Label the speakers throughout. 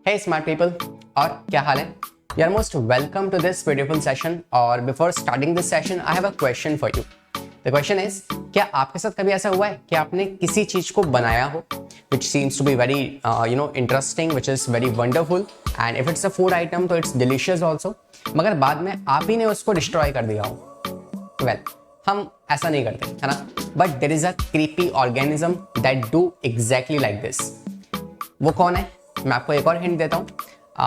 Speaker 1: Hey smart people, और क्या हाल है? You are most welcome to this beautiful session. और before starting this session, I have a question for you. The question is, क्या आपके साथ कभी ऐसा हुआ है कि आपने किसी चीज को बनाया हो, which seems to be very interesting, which is very wonderful, and if it's a food item, तो it's delicious also. मगर बाद में आप ही ने उसको destroy कर दिया हो. Well, हम ऐसा नहीं करते, है ना? But there is a creepy organism that do exactly like this. वो कौन है? मैं आपको एक और हिंट देता हूँ.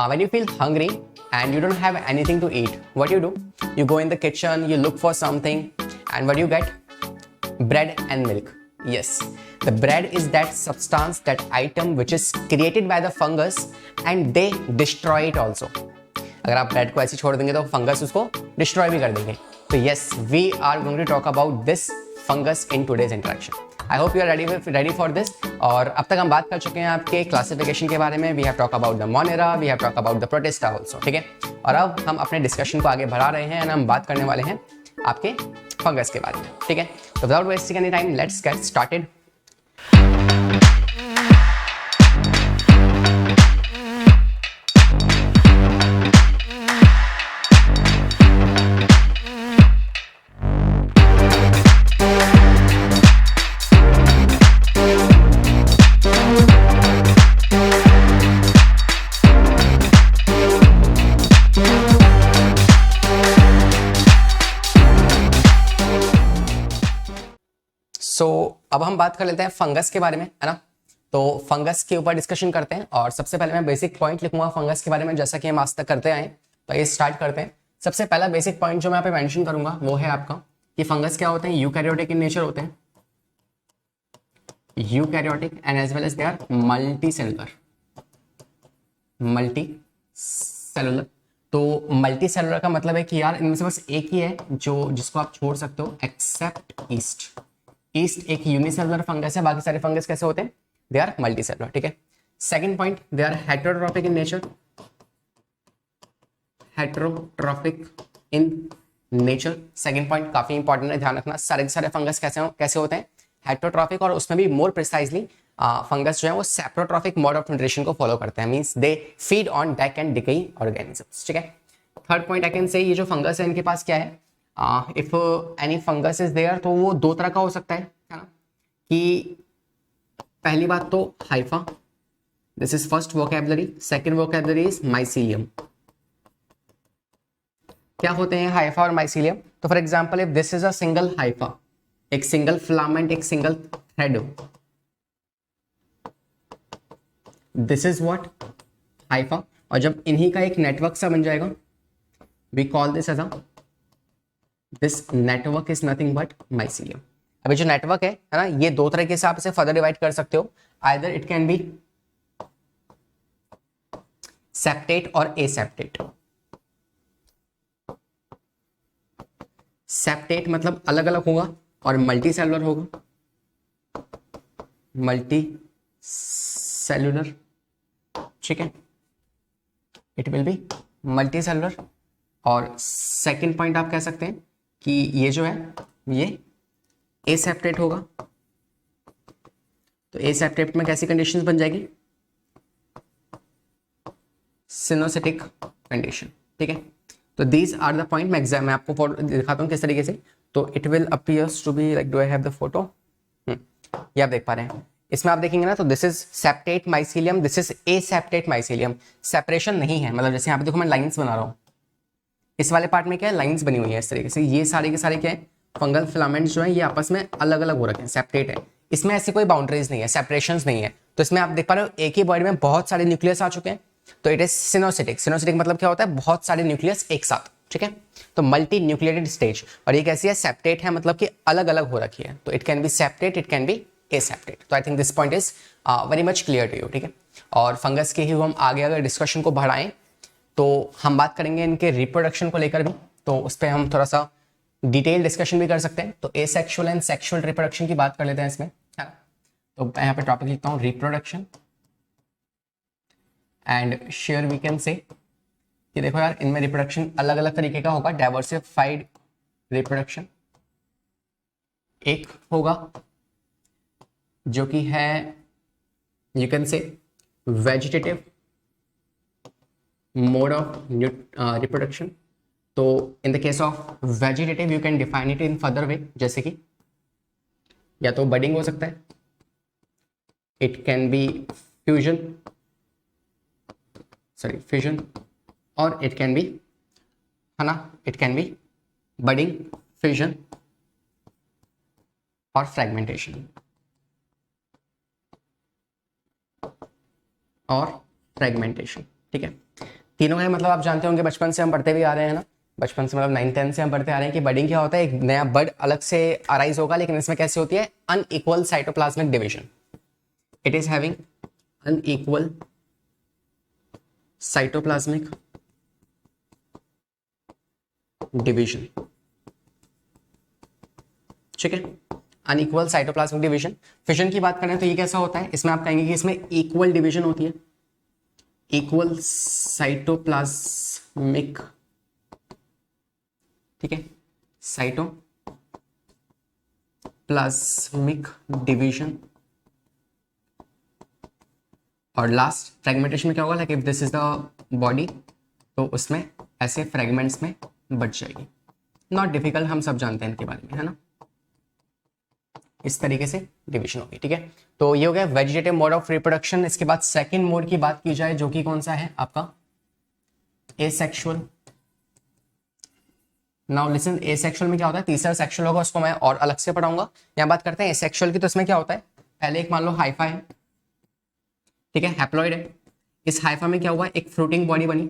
Speaker 1: When you feel hungry and you don't have anything to eat, what you do? You go in the kitchen, you look for something, and what you get? Bread and milk. Yes, the bread is that substance, that item which is created by the fungus, and they destroy it also. अगर आप bread को ऐसे छोड़ देंगे तो fungus उसको destroy भी कर देंगे. तो yes, we are going to talk about this fungus in today's interaction. I hope you are ready for this. और अब तक हम बात कर चुके हैं आपके क्लासिफिकेशन के बारे में. We have talk about the Monera, we have talk about the Protista also. ठीक है, और अब हम अपने डिस्कशन को आगे बढ़ा रहे हैं एंड हम बात करने वाले हैं आपके फंगस के बारे में. ठीक है, तो without wasting any time, let's get started. अब हम बात कर लेते हैं फंगस के बारे में, है ना. तो फंगस के ऊपर डिस्कशन करते हैं और सबसे पहले मैं बेसिक पॉइंट लिखूंगा फंगस के बारे में, जैसा कि हम आज तक करते आए. तो ये स्टार्ट करते हैं. सबसे पहला बेसिक पॉइंट जो मैं यहाँ पे मेंशन करूंगा वो है आपका कि फंगस क्या होते हैं. यूकैरियोटिक इन नेचर होते हैं. Eukaryotic and as well as they are multi cellular. तो मल्टी सेलुलर का मतलब है कि यार इनमें से बस एक ही है जो जिसको आप छोड़ सकते हो, एक्सेप्ट ईस्ट. ईस्ट एक यूनिसेलुलर फंगस है, बाकी सारे फंगस कैसे होते हैं? They are multi cellular. ठीक है. Second point, they are heterotrophic in nature. Heterotrophic in nature second point काफी इंपॉर्टेंट है, ध्यान रखना. सारे के सारे फंगस कैसे होते हैं? हेटेरोट्रॉपिक. और उसमें भी मोर प्रिसाइजली फंगस जो है वो सेप्रोट्रॉपिक मोड ऑफ न्यूट्रिशन को फॉलो करते हैं. Means they feed on deck and decaying organisms. ठीक है. Third point I can say, ये जो फंगस है इनके पास क्या है? If any fungus is there, तो वो दो तरह का हो सकता है ना. कि पहली बात तो hypha, this is first vocabulary. Second vocabulary is mycelium. क्या होते हैं हाइफा और माइसीलियम? तो for example if this is a single hypha, एक सिंगल फिलामेंट, एक single thread, this is what? Hypha. और जब इन्हीं का एक नेटवर्क सा बन जाएगा, we call this as a, this network is nothing but mycelium. अभी जो नेटवर्क है ना, ये दो तरीके से आप इसे फर्दर डिवाइड कर सकते हो. Either it can be septate और एसेप्टेट. सेप्टेट मतलब अलग अलग होगा और मल्टी सेलुलर होगा. मल्टी सेलुलर, ठीक है, it will be multi cellular. और सेकंड पॉइंट आप कह सकते हैं कि ये जो है ये एसेप्टेट होगा. तो एसेप्टेट में कैसी कंडीशंस बन जाएगी? सिनोसिटिक कंडीशन. ठीक है. तो दीज आर द पॉइंट. मैं आपको फोटो दिखाता हूँ किस तरीके से. तो it will appears to be like, do I have the photo? ये आप देख पा रहे हैं. इसमें आप देखेंगे ना, तो this is septate mycelium, this is aseptate mycelium. Separation नहीं है, मतलब जैसे यहाँ पे देखो मैं लाइंस बना रहा हूँ, इस वाले पार्ट में क्या है? लाइंस बनी हुई है इस तरीके से. ये सारे के सारे क्या है? फंगल फिलामेंट्स जो है ये आपस में अलग अलग हो रखे हैं, सेपरेट है. इसमें ऐसी कोई बाउंड्रीज नहीं है, सेपरेशंस नहीं है. तो इसमें आप देख पा रहे हो एक ही बॉडी में बहुत सारे न्यूक्लियस आ चुके हैं. तो इट इज सिनोसिटिक. सिनोसिटिक मतलब क्या होता है? बहुत सारे न्यूक्लियस एक साथ. ठीक है. तो मल्टी न्यूक्लिएटेड स्टेज. और ये कैसी है? सेप्टेट है, मतलब कि अलग अलग हो रखी है. तो it can be septate, it can be aseptate. तो I think this point is very much clear to you. ठीक है. और फंगस के ही हम आगे अगर डिस्कशन को बढ़ाएं तो हम बात करेंगे इनके रिप्रोडक्शन को लेकर भी. तो उस पर हम थोड़ा सा डिटेल डिस्कशन भी कर सकते हैं. तो एसेक्सुअल एंड सेक्सुअल रिप्रोडक्शन की बात कर लेते हैं इसमें, है ना. तो मैं यहाँ पे टॉपिक लिखता हूँ reproduction. And share we can say कि देखो यार इनमें रिप्रोडक्शन अलग अलग तरीके का होगा. डाइवर्सिफाइड रिप्रोडक्शन एक होगा जो कि है, you can say vegetative mode of reproduction, तो in the case of vegetative you can define it in further way, जैसे कि या तो बडिंग हो सकता है, it can be fusion, fusion, और इट कैन बी, है ना, it can be budding, fusion और फ्रेगमेंटेशन, ठीक है। तीनों है, मतलब आप जानते होंगे, बचपन से हम पढ़ते भी आ रहे हैं ना, बचपन से मतलब 9th-10th से हम पढ़ते आ रहे हैं कि बडिंग क्या होता है, एक नया बड अलग से अराइज होगा, लेकिन इसमें कैसे होती है, unequal cytoplasmic division, it is having unequal cytoplasmic division, ठीक है, अनइक्वल साइटोप्लाज्मिक डिवीजन। फिशन की बात करें तो ये कैसा होता है, इसमें आप कहेंगे कि इसमें इक्वल डिवीजन होती है, इक्वल साइटोप्लाज्मिक, ठीक है, साइटोप्लाज्मिक डिवीजन। और लास्ट फ्रेगमेंटेशन में क्या होगा, like if this is the body, तो उसमें ऐसे फ्रेगमेंट्स में बट जाएगी। नॉट डिफिकल्ट, हम सब जानते हैं इनके बारे में, है ना, इस तरीके से डिवीजन होगी, ठीक है। तो ये हो गया वेजिटेटिव मोड ऑफ रिप्रोडक्शन। इसके बाद सेकंड मोड की बात की जाए, जो कि कौन सा है आपका, एसेक्सुअल। नाउ लिसन, एसेक्सुअल में क्या होता है, तीसरा सेक्सुअल होगा, उसको मैं और अलग से पढ़ाऊंगा। यहाँ बात करते हैं एसेक्सुअल की, तो इसमें क्या होता है, पहले एक मान लो हाइफा है, ठीक है, हैप्लॉइड है। इस हाइफा में क्या हुआ, एक फ्रूटिंग बॉडी बनी।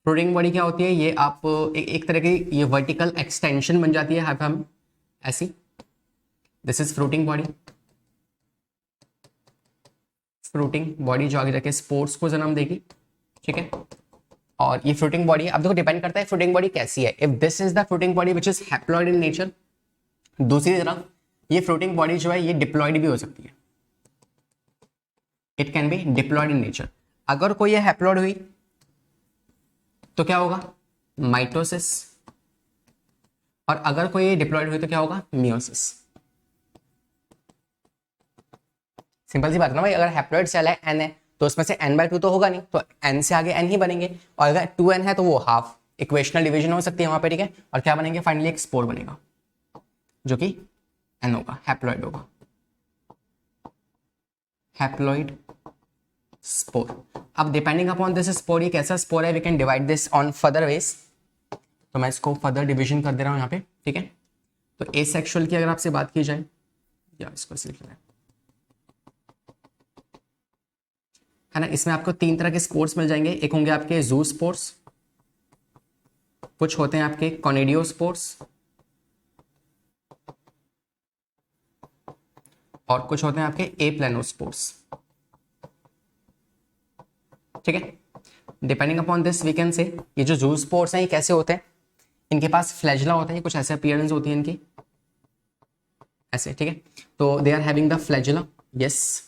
Speaker 1: फ्रूटिंग बॉडी क्या होती है, ये आप एक तरह की ये वर्टिकल एक्सटेंशन बन जाती है हाइफा में, ऐसी। This is fruiting body, fruiting body जो आगे जाके स्पोर्ट्स को जन्म देगी, ठीक है। और ये फ्रूटिंग बॉडी, अब देखो डिपेंड करता है फ्रूटिंग बॉडी कैसी है। If this is the fruiting body which is haploid in nature, दूसरी तरफ ये फ्रूटिंग बॉडी जो है ये डिप्लॉइड भी हो सकती है, it can B diploid in nature. अगर कोई ये हैप्लॉइड हुई तो क्या होगा, माइटोसिस, और अगर कोई ये डिप्लॉइड हुई तो क्या होगा, मियोसिस। सिंपल सी बात है ना भाई, अगर हैप्लॉइड सेल है n है तो उसमें से n/2 तो होगा नहीं, तो n से आगे n ही बनेंगे, और अगर 2n है तो वो हाफ इक्वेशनल डिवीजन हो सकती है वहां पे, ठीक है। और क्या बनेंगे, फाइनली एक स्पोर बनेगा जो कि n होगा, हैप्लॉइड होगा, हैप्लॉइड स्पोर। अब डिपेंडिंग अपॉन दिस स्पोर, ये कैसा स्पोर है, we can divide this on further ways. तो मैं इसको फर्दर डिवीजन कर दे रहा हूं यहाँ पे, ठीक है। तो एसेक्सुअल की अगर आपसे बात की जाए, या इसको सिलेक्ट करें, है ना, इसमें आपको 3 तरह के स्पोर्ट्स मिल जाएंगे। एक होंगे आपके जू स्पोर्ट्स, कुछ होते हैं आपके कॉनिडियो स्पोर्ट्स, और कुछ होते हैं आपके ए प्लेनो स्पोर्ट्स, ठीक है। Depending upon this we can say, ये जो जू स्पोर्ट्स हैं ये कैसे होते हैं, इनके पास फ्लैजला होता है, कुछ ऐसे अपीयरेंस होती है इनकी, ऐसे, ठीक है। तो they are having the flagella, yes,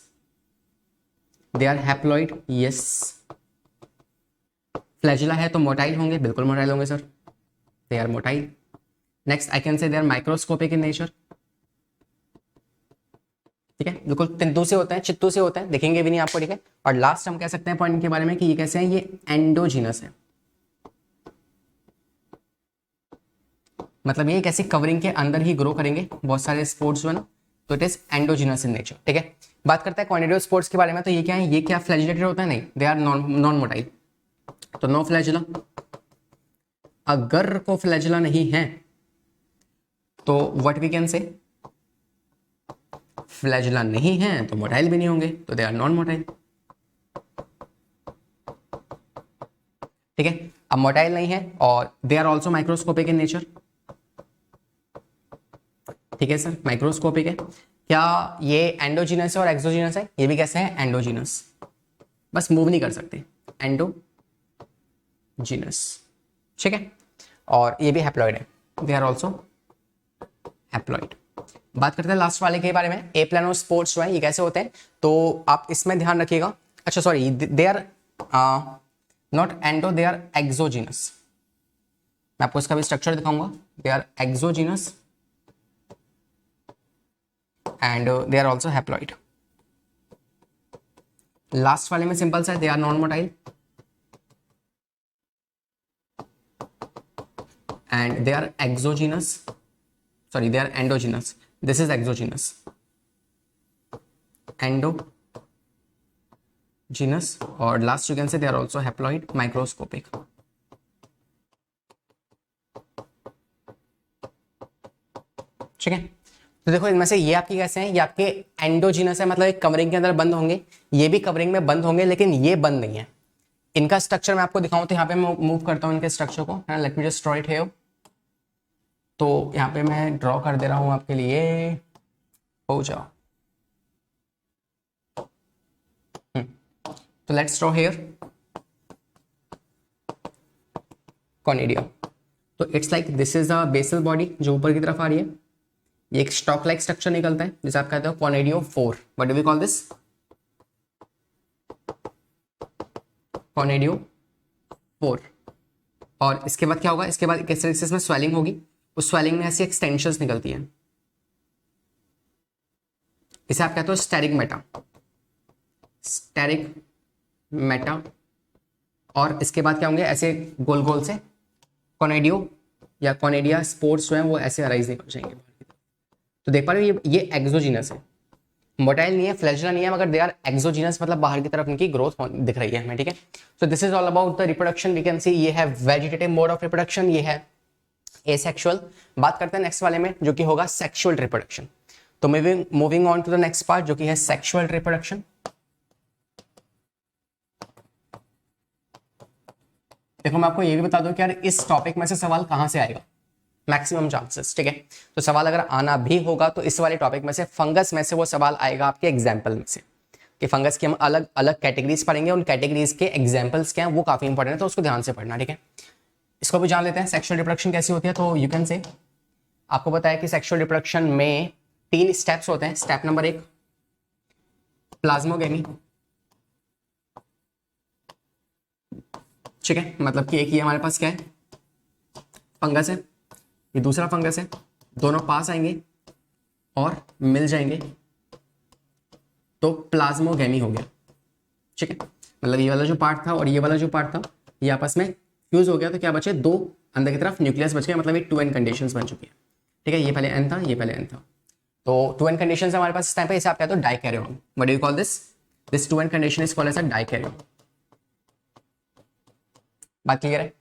Speaker 1: they are haploid, yes. Flagella है तो मोटाइल होंगे, बिल्कुल मोटाइल होंगे sir, they are motile. Next I can say they are microscopic in nature, ठीक है, बिल्कुल तिंतु से होते हैं, चित्तू से होते हैं, दिखेंगे भी नहीं आपको, ठीक है। और लास्ट हम कह सकते हैं पॉइंट के बारे में कि ये कैसे हैं, ये एंडोजीनस है, मतलब ये कैसी कवरिंग के अंदर ही ग्रो करेंगे बहुत सारे स्पोर्ट्स जो है ना, तो it is endogenous in nature, ठीक है। बात करते हैं कॉनिडियो स्पोर्ट्स के बारे में, तो ये क्या है, ये क्या फ्लैजिलेटेड होता है, नहीं, दे आर नॉन मोटाइल, तो नो फ्लैजिला। अगर को फ्लैजिला नहीं है तो what we can say, flagella नहीं है तो मोटाइल भी नहीं होंगे, तो दे आर नॉन मोटाइल, ठीक है। अब मोटाइल नहीं है और they are also microscopic in nature, ठीक है सर, माइक्रोस्कोपिक है। क्या ये एंडोजीनस है और एक्सोजीनस है, ये भी कैसे है, एंडोजीनस, बस मूव नहीं कर सकते, एंडोजीनस, ठीक है। और ये भी हैप्लॉइड है, दे आर ऑल्सो हैप्लॉइड। बात करते हैं लास्ट वाले के बारे में, ए प्लेनो स्पोर्ट्स जो है ये कैसे होते हैं, तो आप इसमें ध्यान रखिएगा। अच्छा sorry, they are not endo, they are exogenous. मैं आपको इसका भी स्ट्रक्चर दिखाऊंगा, they are exogenous and they are also haploid. Last वाले में सिंपल सा है, they are non motile, and they are exogenous, sorry, they are endogenous. This is exogenous, endogenous, और last you can say they are also haploid, microscopic. ठीक है, तो देखो इनमें से ये आपके कैसे हैं, ये आपके एंडोजिनस है, मतलब एक कवरिंग के अंदर बंद होंगे, ये भी कवरिंग में बंद होंगे, लेकिन ये बंद नहीं है। इनका स्ट्रक्चर मैं आपको दिखाऊं तो यहाँ पे मैं मूव करता हूँ इनके स्ट्रक्चर को, let me just draw it here. तो यहाँ पे मैं ड्रॉ कर दे रहा हूँ आपके लिए, हो जाओ। तो लेट्स ड्रॉ हियर कॉनिडियम। तो it's like this is a basal body जो ऊपर की तरफ आ रही है, ये एक स्टॉक लाइक स्ट्रक्चर निकलता है जिसे आप कहते हो conidiophore. What do we call this? Conidiophore. और इसके बाद क्या होगा, इसके बाद किस तरीके से इसमें स्वेलिंग होगी, उस स्वेलिंग में ऐसी एक्सटेंशंस निकलती हैं, इसे आप कहते हो स्टेरिगमेटा, स्टेरिगमेटा। और इसके बाद क्या होंगे, ऐसे गोल गोल से कॉनिडियो या कॉनिडिया स्पोर्स जो है वो ऐसे अराइज निकल जाएंगे। तो देख पा रहे हो ये एक्सोजिनस है, मोटाइल नहीं है, फ्लैजेला नहीं है, मगर दे आर एक्सोजिनस, मतलब बाहर की तरफ इनकी ग्रोथ दिख रही है हमें। ठीक है, so this is all about the reproduction. We can see ये है वेजिटेटिव मोड ऑफ रिप्रोडक्शन, ये है एसेक्सुअल। बात करते हैं नेक्स्ट वाले में जो कि होगा सेक्सुअल रिप्रोडक्शन। तो moving on to the next part जो कि है सेक्सुअल रिप्रोडक्शन। देखो मैं आपको ये भी बता दूं कि यार इस टॉपिक में से सवाल कहां से आएगा, मैक्सिमम चांसेस। ठीक है, तो सवाल अगर आना भी होगा तो इस वाले टॉपिक में से, फंगस में से वो सवाल आएगा आपके एग्जाम्पल में से, कि फंगस की हम अलग अलग कैटेगरीज पढ़ेंगे, उन कैटेगरीज के एग्जाम्पल्स क्या हैं वो काफी इंपॉर्टेंट है, तो उसको ध्यान से पढ़ना। ठीक है, इसको भी जान लेते हैं सेक्सुअल रिप्रोडक्शन कैसी होती है। तो यू कैन से आपको पता है कि सेक्सुअल रिप्रोडक्शन में 3 स्टेप्स होते हैं। Step number 1 plasmogamy. ठीक है, मतलब कि एक ये हमारे पास क्या है, फंगस है, ये दूसरा फंगस है, दोनों पास आएंगे और मिल जाएंगे तो प्लाज्मोगेमी हो गया। ठीक है, मतलब ये वाला जो पार्ट था और ये वाला जो पार्ट था ये आपस में फ्यूज हो गया, तो क्या बचे, 2 अंदर की तरफ न्यूक्लियस बच गए, मतलब ये 2n कंडीशंस बन चुकी है। ठीक है, ये पहले n था, ये पहले n था, तो 2n कंडीशंस हमारे पास इस टाइम पे, इसे आप कहते हो dikaryon. What do you call this? This 2n condition is called as a dikaryon. बात क्लियर है?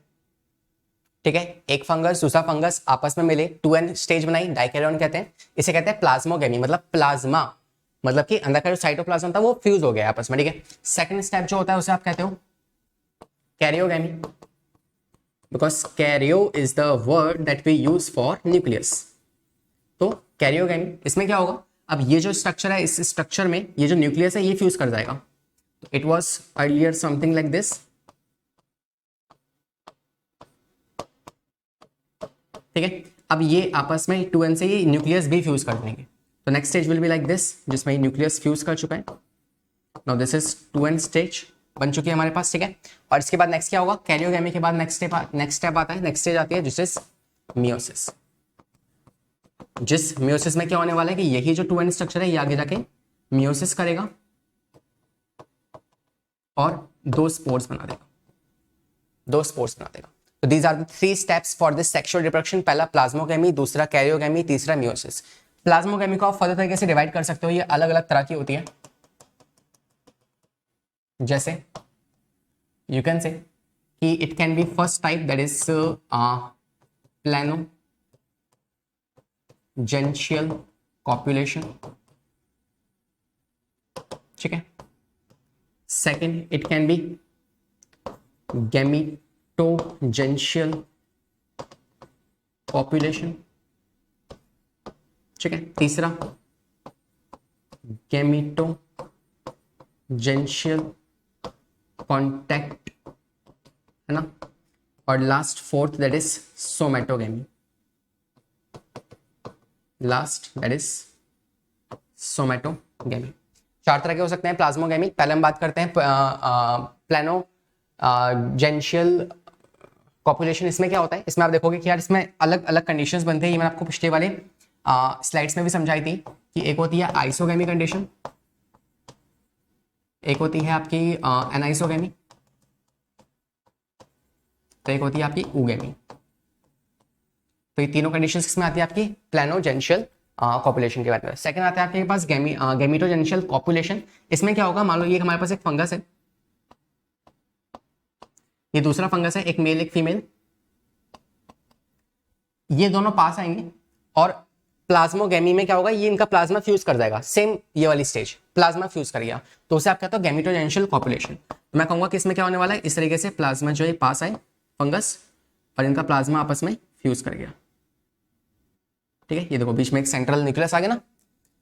Speaker 1: ठीक है, एक फंगस दूसरा फंगस आपस में मिले, 2n स्टेज बनाई, डाइकैरियोन कहते हैं। इसे कहते हैं प्लाज्मोगेमी, मतलब प्लाज्मा, मतलब कि अंदर का जो साइटोप्लाज्म था वो फ्यूज हो गया आपस में। ठीक है, सेकंड स्टेप जो होता है उसे आप कहते हो karyogamy, because karyo is the word that we use for nucleus. तो कैरियोगेमी, इसमें क्या होगा, अब ये जो स्ट्रक्चर है, इस स्ट्रक्चर में ये जो न्यूक्लियस है ये फ्यूज कर जाएगा। तो it was earlier something like this. ठीक है, अब ये आपस में 2n से ये न्यूक्लियस भी फ्यूज कर देंगे, तो next stage will be like this, जिसमें न्यूक्लियस फ्यूज कर चुका है। Now this is 2n stage बन चुकी है हमारे पास। ठीक है, और इसके बाद नेक्स्ट क्या होगा, कैरियोगेमी के बाद नेक्स्ट स्टेप आता है, नेक्स्ट स्टेज आती है जिस इज मियोसिस। जिस मियोसिस में क्या होने वाला है कि यही जो 2n स्ट्रक्चर है ये आगे जाके मियोसिस करेगा और 2 स्पोर्स बना देगा, 2 स्पोर्स बना देगा। तो these are the 3 steps for this sexual reproduction. पहला प्लाज्मोगेमी, दूसरा कैरियोगेमी, तीसरा मियोसिस। प्लाज्मोगेमी को आप फर्दर तरीके से डिवाइड कर सकते हो, ये अलग अलग तरह की होती है। जैसे यू कैन से कि it can be first type that is planogametic copulation. ठीक है, second it can be gametangial population. ठीक है, तीसरा गैमीटोजेंशियल कॉन्टैक्ट, है ना, और last fourth that is somatogamy. Last that is somatogamy. 4 तरह के हो सकते हैं प्लाज्मोगेमी। पहले हम बात करते हैं प्लानो जेंशियल कॉपुलेशन। इसमें क्या होता है, इसमें आप देखोगे कि यार इसमें अलग अलग कंडीशंस बनते हैं। ये मैंने आपको पिछले वाले स्लाइड्स में भी समझाई थी कि एक होती है आइसोगेमी कंडीशन, एक होती है आपकी एनाइसोगेमी, तो एक होती है आपकी ऊगेमी। तो ये तीनों कंडीशंस किसमें आती है आपकी प्लानोजेनिशियल कॉपुलेशन के बारे में। सेकंड आता है आपके पास गैमीटोजेनिशियल कॉपुलेशन। इसमें क्या होगा, मान लो ये हमारे पास एक फंगस है, ये दूसरा फंगस है, एक मेल एक फीमेल, ये दोनों पास आएंगे और प्लाज्मोगेमी में क्या होगा, ये इनका प्लाज्मा फ्यूज कर जाएगा, सेम ये वाली स्टेज प्लाज्मा फ्यूज कर गया, तो उसे आप कहते हो गैमीटोजेनिशियल कॉपुलेशन। तो मैं कहूंगा कि इसमें क्या होने वाला है, इस तरीके से प्लाज्मा जो है पास आए फंगस और इनका प्लाज्मा आपस में फ्यूज कर गया, ठीक है। ये देखो बीच में एक सेंट्रल न्यूक्लियस आ गया ना,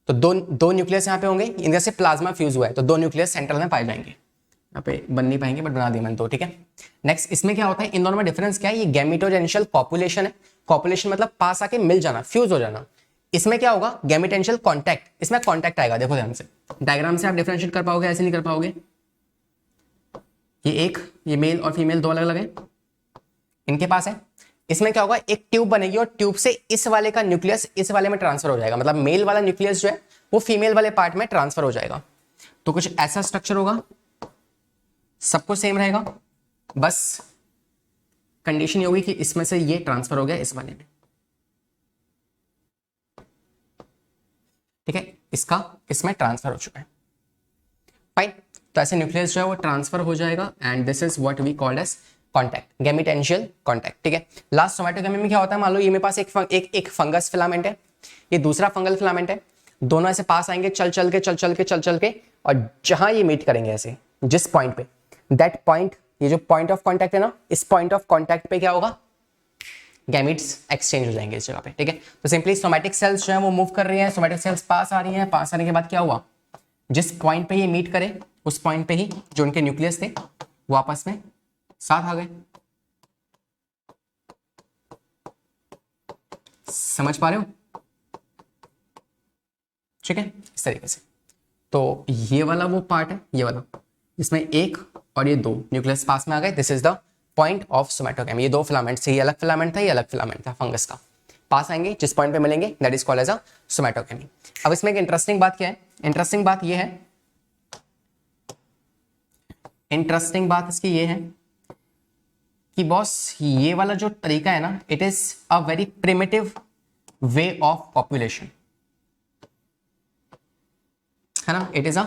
Speaker 1: तो दो न्यूक्लियस यहाँ पे होंगे, इनका से प्लाज्मा फ्यूज हुआ है तो दो न्यूक्लियस सेंट्रल में पाए जाएंगे। यहाँ पे बन नहीं पाएंगे बट बना दिए मैंने दो, ठीक है। नेक्स्ट इसमें क्या होता है, इन दोनों में डिफरेंस क्या है, ये गैमीटोजेनिशियल कॉपुलेशन है, कॉपुलेशन मतलब पास आके मिल जाना, फ्यूज हो जाना। इसमें क्या होगा, गैमीटेंशियल कॉन्टैक्ट, इसमें कॉन्टैक्ट आएगा, देखो ध्यान से डायग्राम से आप डिफरेंशिएट कर पाओगे, ऐसे नहीं कर पाओगे। ये मेल और फीमेल दो अलग अलग है, इनके पास है। इसमें क्या होगा, एक ट्यूब बनेगी और ट्यूब से इस वाले का न्यूक्लियस इस वाले में ट्रांसफर हो जाएगा, मतलब मेल वाला न्यूक्लियस जो है वो फीमेल वाले पार्ट में ट्रांसफर हो जाएगा। तो कुछ ऐसा स्ट्रक्चर होगा, सबको सेम रहेगा, बस कंडीशन ये होगी कि इसमें से ये ट्रांसफर हो गया इस वाले में, ठीक है, इसका इसमें ट्रांसफर हो चुका है, फाइन। तो ऐसे न्यूक्लियस जो है वो ट्रांसफर हो जाएगा and this is what we called as contact, gametangial contact, ठीक है। लास्ट सोमैटोगेमी में क्या होता है, मान लो ये मेरे पास एक फंगस फिलामेंट है, ये दूसरा फंगल फिलामेंट है, दोनों ऐसे पास आएंगे चल चल के और जहां ये मीट करेंगे ऐसे जिस पॉइंट पे, दैट पॉइंट, ये जो पॉइंट ऑफ कॉन्टैक्ट है ना, इस पॉइंट ऑफ कॉन्टैक्ट पे क्या होगा, गैमीट्स एक्सचेंज हो जाएंगे इस जगह पे, ठीक है। तो सिंपली सोमैटिक सेल्स जो है वो मूव कर रही हैं, सोमैटिक सेल्स पास आ रही हैं, पास आने के बाद क्या हुआ, जिस पॉइंट पे ये मीट करे उस पॉइंट पे ही जो उनके न्यूक्लियस थे वो आपस में साथ आ गए। समझ पा रहे हो, ठीक है, इस तरीके से। तो ये वाला वो पार्ट है, ये वाला इसमें एक और ये दो न्यूक्लियस पास में आ गए, this is the point of somatogamy. ये दो फिलामेंट से, ये अलग फिलामेंट था, ये अलग फिलामेंट था फंगस का, पास आएंगे जिस पॉइंट पे मिलेंगे, that is called as a somatogamy. अब इसमें एक इंटरेस्टिंग बात क्या है, इंटरेस्टिंग बात ये है, इंटरेस्टिंग बात इसकी ये है कि बॉस ये वाला जो तरीका है ना, it is a very primitive way of population, है ना, it is a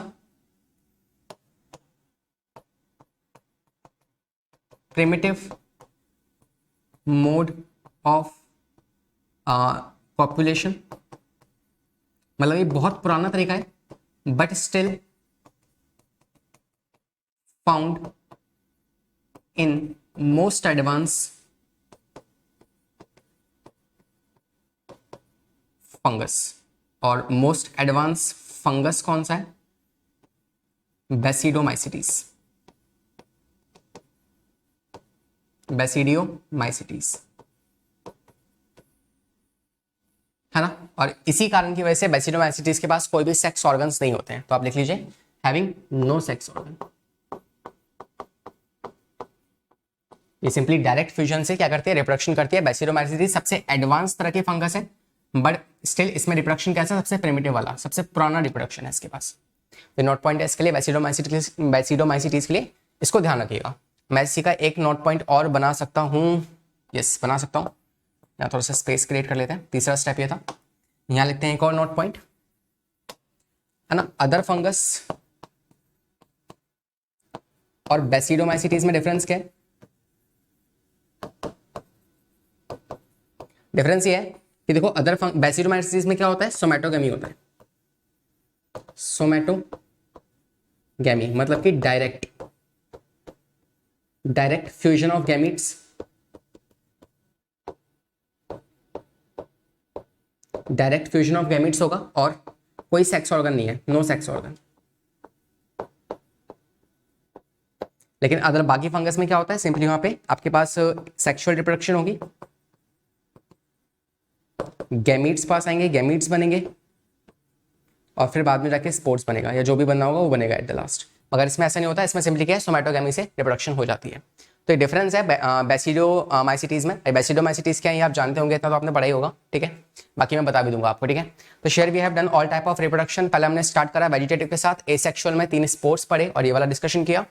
Speaker 1: primitive mode of population, मतलब ये बहुत पुराना तरीका है but still found in most advance fungus. और मोस्ट एडवांस फंगस कौन सा है, बेसिडोमाइसिटीज, बेसिडियोमाइसिटीज, है ना। और इसी कारण की वजह से बेसिडोमाइसिटीज के पास कोई भी सेक्स ऑर्गन्स नहीं होते हैं, तो आप लिख लीजिए हैविंग नो सेक्स ऑर्गन। ये सिंपली डायरेक्ट फ्यूजन से क्या करती है, रिप्रोडक्शन करती है। बेसिडोमाइसिटीज सबसे एडवांस तरह की फंगस है बट स्टिल इसमें रिप्रोडक्शन कैसा, सबसे प्रिमिटिव वाला, सबसे पुराना रिप्रोडक्शन है इसके पास। तो नोट पॉइंट है इसके लिए, बेसिडोमाइसिटीज के लिए इसको ध्यान रखिएगा। मैं इसी का एक नोट पॉइंट और बना सकता हूँ, यस बना सकता हूँ, यहाँ थोड़ा सा स्पेस क्रिएट कर लेते हैं। तीसरा स्टेप ये था, यहाँ लिखते हैं एक और नोट पॉइंट, है ना। अदर फंगस और बेसिडोमाइसिटीज में डिफरेंस क्या है, डिफरेंस ये है कि देखो अदर बेसिडोमाइसिटीज में क्या होता है, सोमैटोगेमी होता है, सोमैटोगेमी मतलब कि direct fusion of gametes, direct fusion of gametes होगा और कोई सेक्स ऑर्गन नहीं है, नो सेक्स ऑर्गन। लेकिन अदर बाकी फंगस में क्या होता है, सिंपली वहां पे आपके पास सेक्सुअल रिप्रोडक्शन होगी, गैमीट्स पास आएंगे, गैमीट्स बनेंगे और फिर बाद में जाके स्पोर्ट्स बनेगा या जो भी बनना होगा वो बनेगा एट द लास्ट। मगर इसमें ऐसा नहीं होता, इसमें सिंपली क्या है, सोमैटोगेमी से रिप्रोडक्शन हो जाती है। तो ये डिफरेंस है बेसिडोमाइसिटीज में। बेसिडोमाइसिटीज क्या है ये आप जानते होंगे, इतना तो आपने पढ़ा ही होगा, ठीक है, बाकी मैं बता भी दूंगा आपको, ठीक है। तो share we have done all type of reproduction. पहले हमने स्टार्ट करा वेजिटेटिव के साथ, एसेक्सुअल में 3 स्पोर्ट्स पढ़े और ये वाला डिस्कशन किया।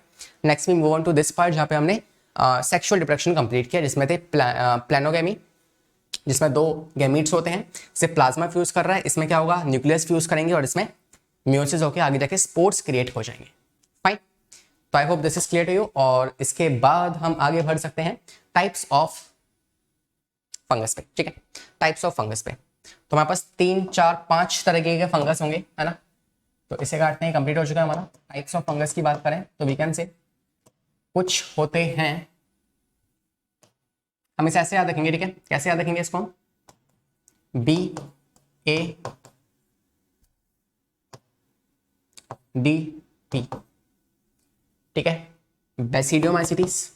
Speaker 1: Next we move on to this part जहाँ पे हमने सेक्सुअल रिप्रोडक्शन कंप्लीट किया, जिसमें थे प्लानोगेमी, जिसमें 2 गैमीट्स होते हैं, सिर्फ प्लाज्मा फ्यूज कर रहा है, इसमें क्या होगा, न्यूक्लियस फ्यूज करेंगे और इसमें म्यूसिस होकर आगे जाके स्पोर्स क्रिएट हो जाएंगे। फाइन, तो I hope this is clear to you. और इसके बाद हम आगे बढ़ सकते हैं टाइप्स ऑफ फंगस पे। ठीक है, टाइप्स ऑफ फंगस पे तो हमारे पास 3 4 5 तरह के फंगस होंगे, है ना। तो इसे काटते हैं, कंप्लीट हो चुका है हमारा। टाइप्स ऑफ फंगस की बात करें तो वी कैन से कुछ होते हैं, हम इसे ऐसे याद रखेंगे। ठीक है, कैसे याद रखेंगे इसको हम, BADP। ठीक है, बेसिडियोमाइसिटीज,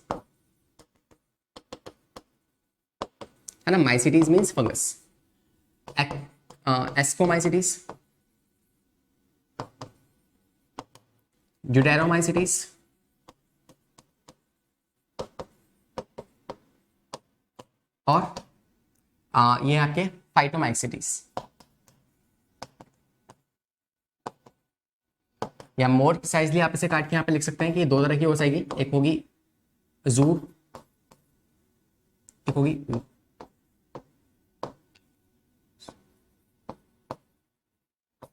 Speaker 1: है ना। Mycetes means fungus. Ascomycetes, deuteromycetes, और ये आपके फाइटोमाइसिटीज, या मोर प्रिसाइजली आप इसे काट के यहाँ पे लिख सकते हैं कि 2 तरह की हो जाएगी, एक होगी जू, एक होगी ऊ।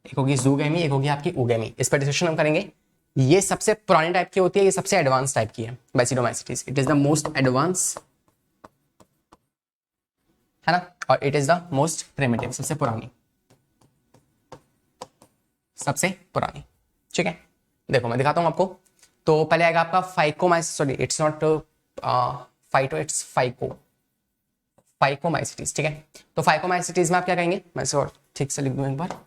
Speaker 1: एक होगी जूगेमी, एक होगी आपकी उगेमी। इस पर डिस्कशन हम करेंगे। ये सबसे पुरानी टाइप की होती है, ये सबसे एडवांस टाइप की है basidiomycetes. It is the most advance, है ना, और it is the most primitive, सबसे पुरानी, सबसे पुरानी। ठीक है, देखो मैं दिखाता हूं आपको। तो पहले आएगा आपका phycomyces, sorry it's not phyto, it's phycomycetes. ठीक है, तो फाइकोमाइसिटीज में आप क्या कहेंगे, मैं इसे और ठीक से लिख दूं एक बार।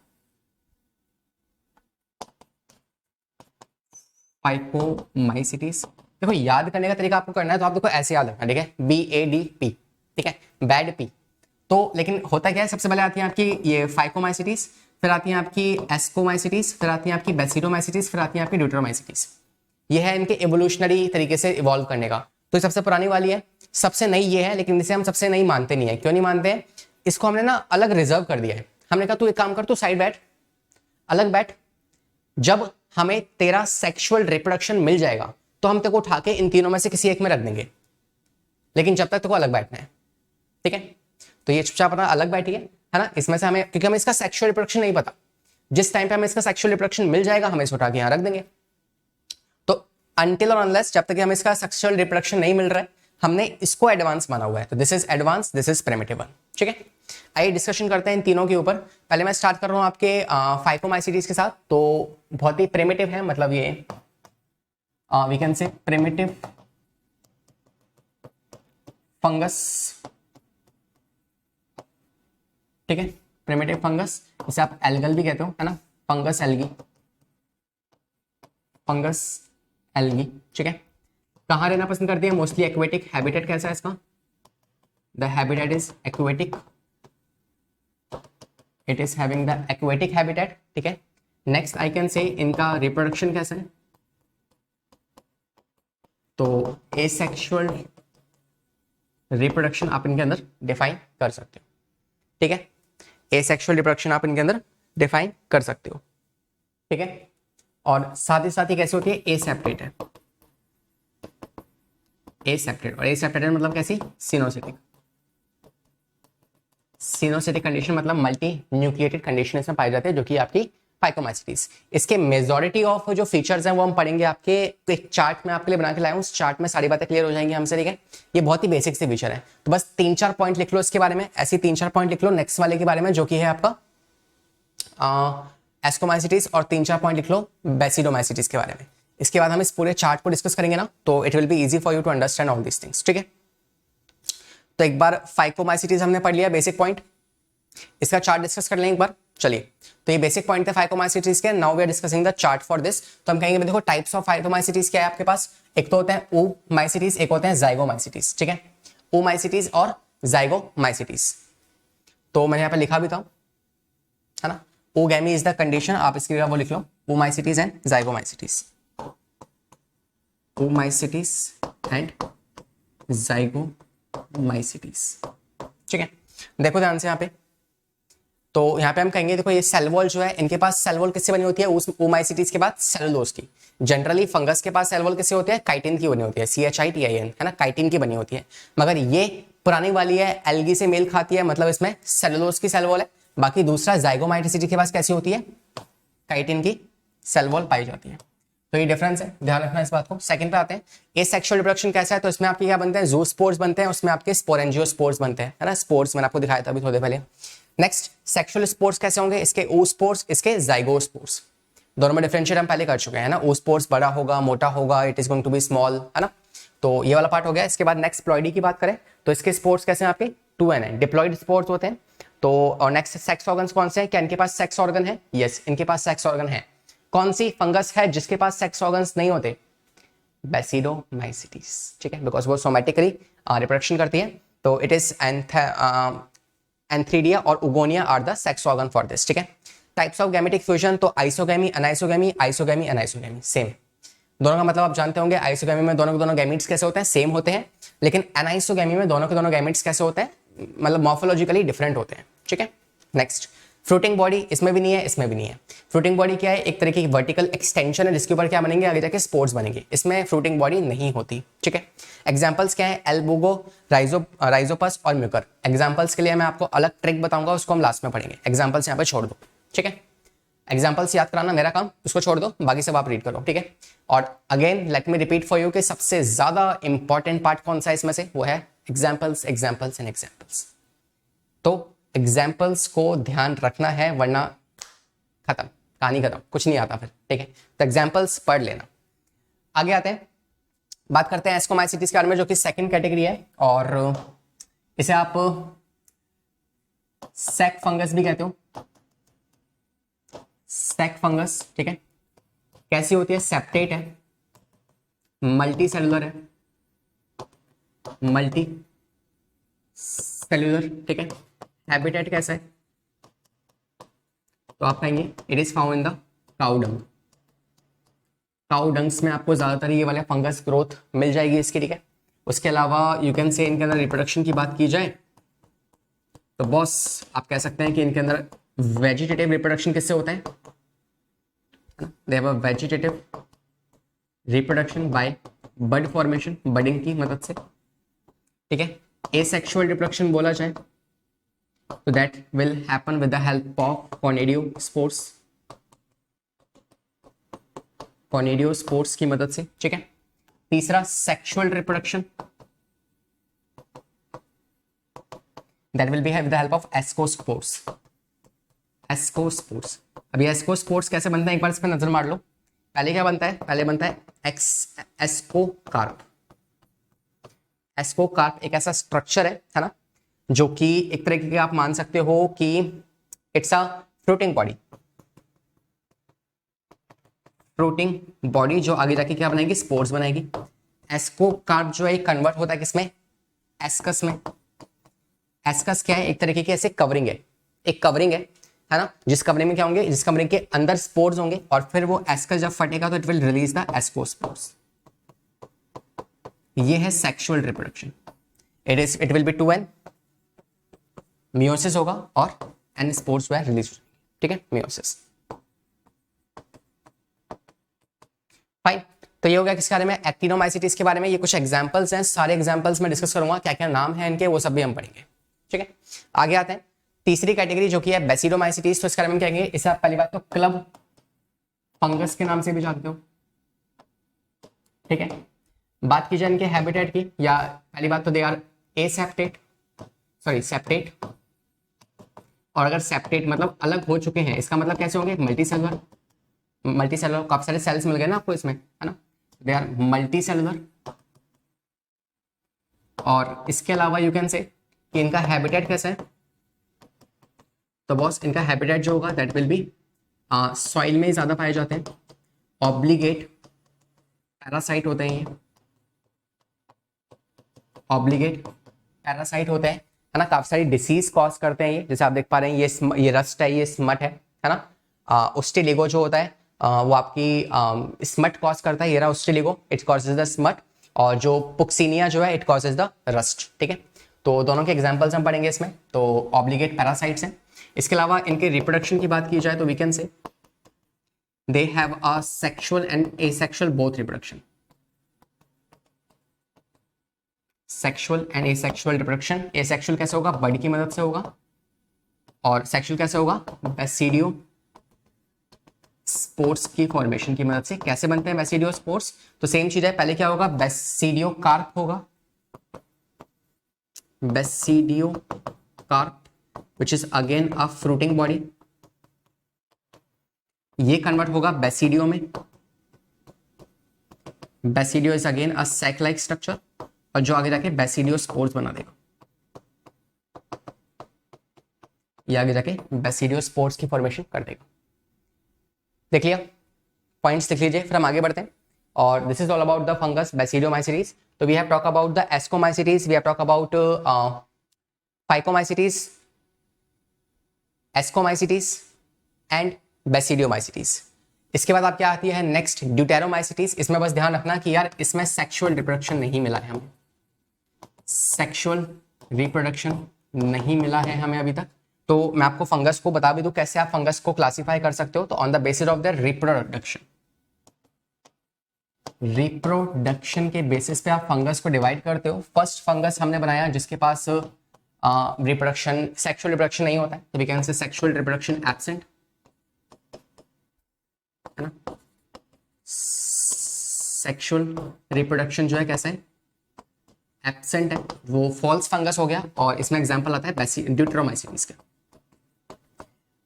Speaker 1: फाइकोमाइसिटीज, देखो याद करने का तरीका आपको करना है तो आप देखो ऐसे याद रखना। ठीक है, BADP। ठीक है, बैड पी। तो लेकिन होता क्या है, सबसे पहले आती है आपकी ये फाइकोमाइसिटीज, फिर आती है आपकी एस्कोमाइसिटीज, फिर आती है आपकी बेसिडोमाइसिटीज, फिर आती है आपकी ड्यूटेरोमाइसिटीज। ये है इनके एवोल्यूशनरी तरीके से इवॉल्व करने का। तो सबसे पुरानी वाली है, सबसे नई ये है, लेकिन इसे हम सबसे नई मानते नहीं है। क्यों नहीं मानते हैं, इसको हमने ना अलग रिजर्व कर दिया है। हमने कहा तू एक काम कर, तू साइड बैठ, अलग बैठ, जब हमें तेरा सेक्सुअल रिप्रोडक्शन मिल जाएगा तो हम तेरे को उठा के इन तीनों में से किसी एक में रख देंगे, लेकिन जब तक तेरे को अलग बैठना है। ठीक है, तो ये चुपचाप अपना अलग बैठी है ना, इसमें से हमें, क्योंकि हमें इसका सेक्सुअल रिप्रोडक्शन नहीं पता, जिस टाइम पे हमें इसका सेक्सुअल रिप्रोडक्शन मिल जाएगा हम इसे उठा के यहां रख देंगे। तो अनटिल और अनलेस, जब तक हमें इसका सेक्सुअल रिप्रोडक्शन नहीं मिल रहा है, हमने इसको एडवांस माना हुआ है। तो this is advance, this is primitive. ठीक है, आइए डिस्कशन करते हैं इन तीनों के ऊपर। पहले मैं स्टार्ट कर रहा हूं आपके फाइकोमाइसिटीज के साथ। तो बहुत ही प्रिमिटिव है, मतलब ये we can say primitive fungus. ठीक है, प्रिमिटिव फंगस, इसे आप एल्गल भी कहते हो, है ना, फंगस एल्गी, फंगस एल्गी। ठीक है, कहाँ रहना पसंद करती है, मोस्टली एक्वेटिक। हैबिटेट कैसा है इसका, the habitat is aquatic, it is having the aquatic habitat. ठीक है, नेक्स्ट आई कैन से इनका रिप्रोडक्शन कैसा है, तो एसेक्सुअल रिप्रोडक्शन आप इनके अंदर डिफाइन कर सकते हो। ठीक है, एसेक्सुअल रिप्रोडक्शन आप इनके अंदर डिफाइन कर सकते हो। ठीक है, और साथ ही कैसे होती है, एसेप्टेट है, एसेप्टेट। और एसेप्टेट मतलब कैसी, सिनोसिटिक। सिनोसिटिक कंडीशन मतलब मल्टी न्यूक्लिएटेड कंडीशन इसमें पाई जाती है, जो कि आपकी फाइकोमाइसिटीज। इसके मेजॉरिटी ऑफ जो फीचर्स हैं वो हम पढ़ेंगे आपके एक चार्ट में आपके लिए बना के लाया हूं। उस चार्ट में सारी बातें क्लियर हो जाएंगी हमसे। ठीक है, ये बहुत ही बेसिक से फीचर है, तो बस 3-4 पॉइंट लिख लो इसके बारे में, ऐसे 3-4 पॉइंट लिख लो नेक्स्ट वाले के बारे में, जो कि है आपका एस्कोमाइसिटीज, और 3-4 पॉइंट लिख लो बेसिडोमाइसिटीज के बारे में। इसके बाद हम इस पूरे चार्ट को डिस्कस करेंगे ना, तो it will be easy for you to understand all this things. ठीक है, तो एक बार फाइकोमाइसिटीज हमने पढ़ लिया बेसिक पॉइंट, इसका चार्ट डिस्कस कर लें एक बार। चलिए, तो ये बेसिक पॉइंट थे फाइकोमाइसिटीज के। Now we are discussing the chart for this. तो हम कहेंगे देखो टाइप्स ऑफ फाइकोमाइसिटीज क्या है आपके पास, एक तो होते हैं ओमाइसिटीज, एक होते हैं जाइगोमाइसिटीज। ठीक है, ओमाइसिटीज और जाइगोमाइसिटीज, तो मैंने यहाँ पे लिखा भी था, है ना, ओगैमी इज द कंडीशन, आप इसकी जगह वो लिख लो, ओमाइसिटीज एंड जाइगोमाइसिटीज, ओमाइसिटीज एंड जाइगोमाइसिटीज। ठीक है, देखो ध्यान से यहाँ पे, तो यहाँ पे हम कहेंगे देखो ये सेल वॉल जो है, इनके पास सेल वॉल किससे बनी होती है, उस ओमाइसिटीज के बाद सेलुलोज की। जनरली फंगस के पास सेल वॉल किससे होती है, काइटिन की बनी होती है, CHITIN, है ना, काइटिन की बनी होती है। मगर ये पुरानी वाली है एल्गी से मेल खाती है, मतलब इसमें सेलुलोज की सेल वॉल है। बाकी दूसरा जाइगोमाइटोसिटी के पास कैसी होती है, काइटिन की सेल वॉल पाई जाती है। तो ये डिफरेंस है, ध्यान रखना इस बात को। सेकंड पे आते हैं, एसेक्सुअल रिप्रोडक्शन कैसा है, तो इसमें आपके क्या बनते हैं, ज़ूस्पोर्स बनते हैं, उसमें आपके स्पोरेंजियोस्पोर्स बनते हैं, है ना, स्पोर्स मैंने आपको दिखाया था अभी थोड़ी देर पहले। नेक्स्ट सेक्सुअल स्पोर्स कैसे होंगे, इसके oospores, इसके ज़ाइगोस्पोर्स। दोनों में डिफरेंशिएट हम पहले कर चुके हैं ना, oospores बड़ा होगा, मोटा होगा, it is going to be small, है ना। तो ये वाला पार्ट हो गया। इसके बाद नेक्स्ट प्लॉइडी की बात करें तो इसके स्पोर्स कैसे हैं आपके 2n है, डिप्लॉइड स्पोर्स होते हैं। तो और नेक्स्ट सेक्स ऑर्गन्स कौन से हैं, क्या इनके पास सेक्स ऑर्गन है, यस इनके पास सेक्स ऑर्गन है। कौन सी फंगस है जिसके पास सेक्स ऑर्गन्स नहीं होते, बेसिडोमाइसिटीज, ठीक है, बिकॉज वो सोमैटिकली रिप्रोडक्शन करती है। तो इट इज एंथ्रीडिया और oogonia are the sex organ for this, ठीक है। टाइप्स ऑफ गैमेटिक फ्यूजन, तो isogamy, anisogamy, isogamy, anisogamy, same. दोनों का मतलब आप जानते होंगे, आइसोगैमी में दोनों के दोनों गैमेट्स कैसे होते हैं, सेम होते हैं, लेकिन अनाइसोगैमी में दोनों के दोनों गैमेट्स कैसे होते हैं, मतलब मॉर्फोलॉजिकली डिफरेंट होते हैं, ठीक है। नेक्स्ट फ्रूटिंग बॉडी, इसमें भी नहीं है, इसमें भी नहीं है। फ्रूटिंग बॉडी क्या है, एक तरीके की वर्टिकल एक्सटेंशन है जिसके ऊपर क्या बनेंगे, आगे जाके स्पोर्स बनेंगे। इसमें फ्रूटिंग बॉडी नहीं होती, ठीक है। एग्जांपल्स क्या है, एल्बुगो, राइजोपस और म्यूकर। एग्जांपल्स के लिए मैं आपको अलग ट्रिक बताऊंगा, उसको हम लास्ट में पढ़ेंगे। एग्जांपल्स यहाँ पे छोड़ दो, ठीक है। एग्जांपल्स याद कराना मेरा काम, उसको छोड़ दो, बाकी सब आप रीड करो, ठीक है। और again let me repeat for you कि सबसे ज्यादा इंपॉर्टेंट पार्ट कौन सा है इसमें से, वो है एग्जांपल्स, एग्जांपल्स एंड एग्जांपल्स। तो एग्जाम्पल्स को ध्यान रखना है, वरना खत्म, कहानी खत्म, कुछ नहीं आता फिर, ठीक है। तो एग्जाम्पल्स पढ़ लेना। आगे आते हैं, बात करते हैं एस्कोमाइसिटीज के बारे में, जो कि सेकंड कैटेगरी है, और इसे आप सैक फंगस भी कहते हो, सैक फंगस, ठीक है। कैसी होती है, सेप्टेट है, मल्टी सेलुलर है, मल्टी सेलुलर, ठीक है। हैबिटेट कैसा है, तो आप कहेंगे it is found in the cow dung. Cow dungs में आपको ज्यादातर ये वाले फंगस ग्रोथ मिल जाएगी इसकी, ठीक है। उसके अलावा यू कैन से इनके अंदर रिप्रोडक्शन की बात की जाए तो बॉस आप कह सकते हैं कि इनके अंदर वेजिटेटिव रिप्रोडक्शन किससे होता है, they have a vegetative reproduction by bud formation, budding की मदद से, ठीक है। एसेक्सुअल रिप्रोडक्शन बोला जाए तो that will happen with the help of conidiospores, conidiospores की मदद से, ठीक है। तीसरा sexual reproduction, that will be with the help of ascospores, ascospores। अभी ascospores कैसे बनते हैं एक बार इस पर नजर मार लो। पहले क्या बनता है, पहले बनता है एस्कोकार्प। एस्कोकार्प एक ऐसा स्ट्रक्चर है ना, जो कि एक तरीके के आप मान सकते हो कि it's a fruiting body, fruiting body जो आगे जाके क्या बनाएगी, स्पोर्स बनाएगी। एस्कोकार्प जो है कन्वर्ट होता है किसमें, एस्कस में। एस्कस क्या है, एक तरीके की ऐसे कवरिंग है, एक कवरिंग है ना, जिस कवरिंग में क्या होंगे, जिस कवरिंग के अंदर स्पोर्स होंगे, और फिर वो एस्कस जब फटेगा तो it will release the ascospores. ये है sexual reproduction. It will B 2n, meiosis होगा और एन स्पोर्स जो है रिलीज हो जाएंगे, ठीक है, मियोसिस। फाइन, तो ये हो गया किसके बारे में, एक्टिनोमाइसिटीज के बारे में। ये कुछ एग्जांपल्स हैं, सारे एग्जांपल्स में डिस्कस करूंगा, क्या क्या नाम है इनके वो सब भी हम पढ़ेंगे, ठीक है। आगे आते हैं, तीसरी कैटेगरी जो कि है बेसिडोमाइसिटीज। तो इसके बारे में क्या कहेंगे, इसे आप पहली बात तो क्लब फंगस के नाम से भी जानते हो, ठीक है। बात की जाए इनके हैबिटेट की, या पहली बात तो they are aseptate, sorry septate, और अगर सेप्टेट मतलब अलग हो चुके हैं, इसका मतलब कैसे होंगे, मल्टी सेलुलर। मल्टी सेलुलर काफी सारे सेल्स मिल गए ना आपको इसमें, है ना, दे आर मल्टी सेलुलर। और इसके अलावा यू कैन से कि इनका हैबिटेट कैसा है, तो बॉस इनका हैबिटेट जो होगा दैट विल बी सॉइल में ही ज्यादा पाए जाते हैं, ऑब्लिगेट पैरासाइट होते हैं, ये ऑब्लिगेट पैरासाइट होते हैं, है ना। काफी सारी डिसीज कॉज करते हैं ये, जैसे आप देख पा रहे हैं ये रस्ट है, ये स्मट है ना। ओस्टिलिगो जो होता है वो आपकी स्मट कॉज करता है, ये रहा ओस्टिलिगो, इट कॉजेज द स्मट। और जो पुक्सिनिया जो है इट कॉजेज द रस्ट, ठीक है। तो दोनों के एग्जांपल्स हम पढ़ेंगे इसमें। तो ऑब्लिगेट पैरासाइट्स हैं। इसके अलावा इनके रिप्रोडक्शन की बात की जाए तो we can say they have a sexual and asexual both reproduction. Sexual and asexual reproduction. Asexual कैसे होगा? बर्ड की मदद से होगा, और सेक्सुअल कैसे होगा? बेसिडियो स्पोर्स की फॉर्मेशन की मदद से। कैसे बनते हैं बेसिडियो स्पोर्स? तो सेम चीज है, पहले क्या होगा? बेसिडियो कार्प होगा, basidiocarp which is again a fruiting body. ये कन्वर्ट होगा बेसिडियो में। Basidio is again a sac like structure, और जो आगे जाके बेसिडियो स्पोर्स बना देगा। ये आगे जाके बेसिडियो स्पोर्स की फॉर्मेशन कर देगा। देख लिया, पॉइंट्स लिख लीजिए, फिर हम आगे बढ़ते हैं। और this is all about the fungus basidiomycetes. तो we have talk about the ascomycetes, we have talk about phycomycetes, ascomycetes and basidiomycetes. इसके बाद आपकी आती है नेक्स्ट ड्यूटेरोमाइसीटीज। इसमें बस ध्यान रखना कि यार इसमें सेक्सुअल रिप्रोडक्शन नहीं मिला है हमें, सेक्सुअल रिप्रोडक्शन नहीं मिला है हमें अभी तक। तो मैं आपको फंगस को बता भी दूं कैसे आप फंगस को क्लासिफाई कर सकते हो। तो on the basis of the reproduction, reproduction के बेसिस पे आप फंगस को डिवाइड करते हो। फर्स्ट फंगस हमने बनाया जिसके पास रिप्रोडक्शन, सेक्सुअल रिप्रोडक्शन नहीं होता है, तो we can say sexual reproduction absent, है ना। सेक्सुअल रिप्रोडक्शन जो है कैसे है? एब्सेंट है, वो फॉल्स फंगस हो गया। और इसमें एग्जांपल आता है ड्यूटेरोमाइसीटीज का,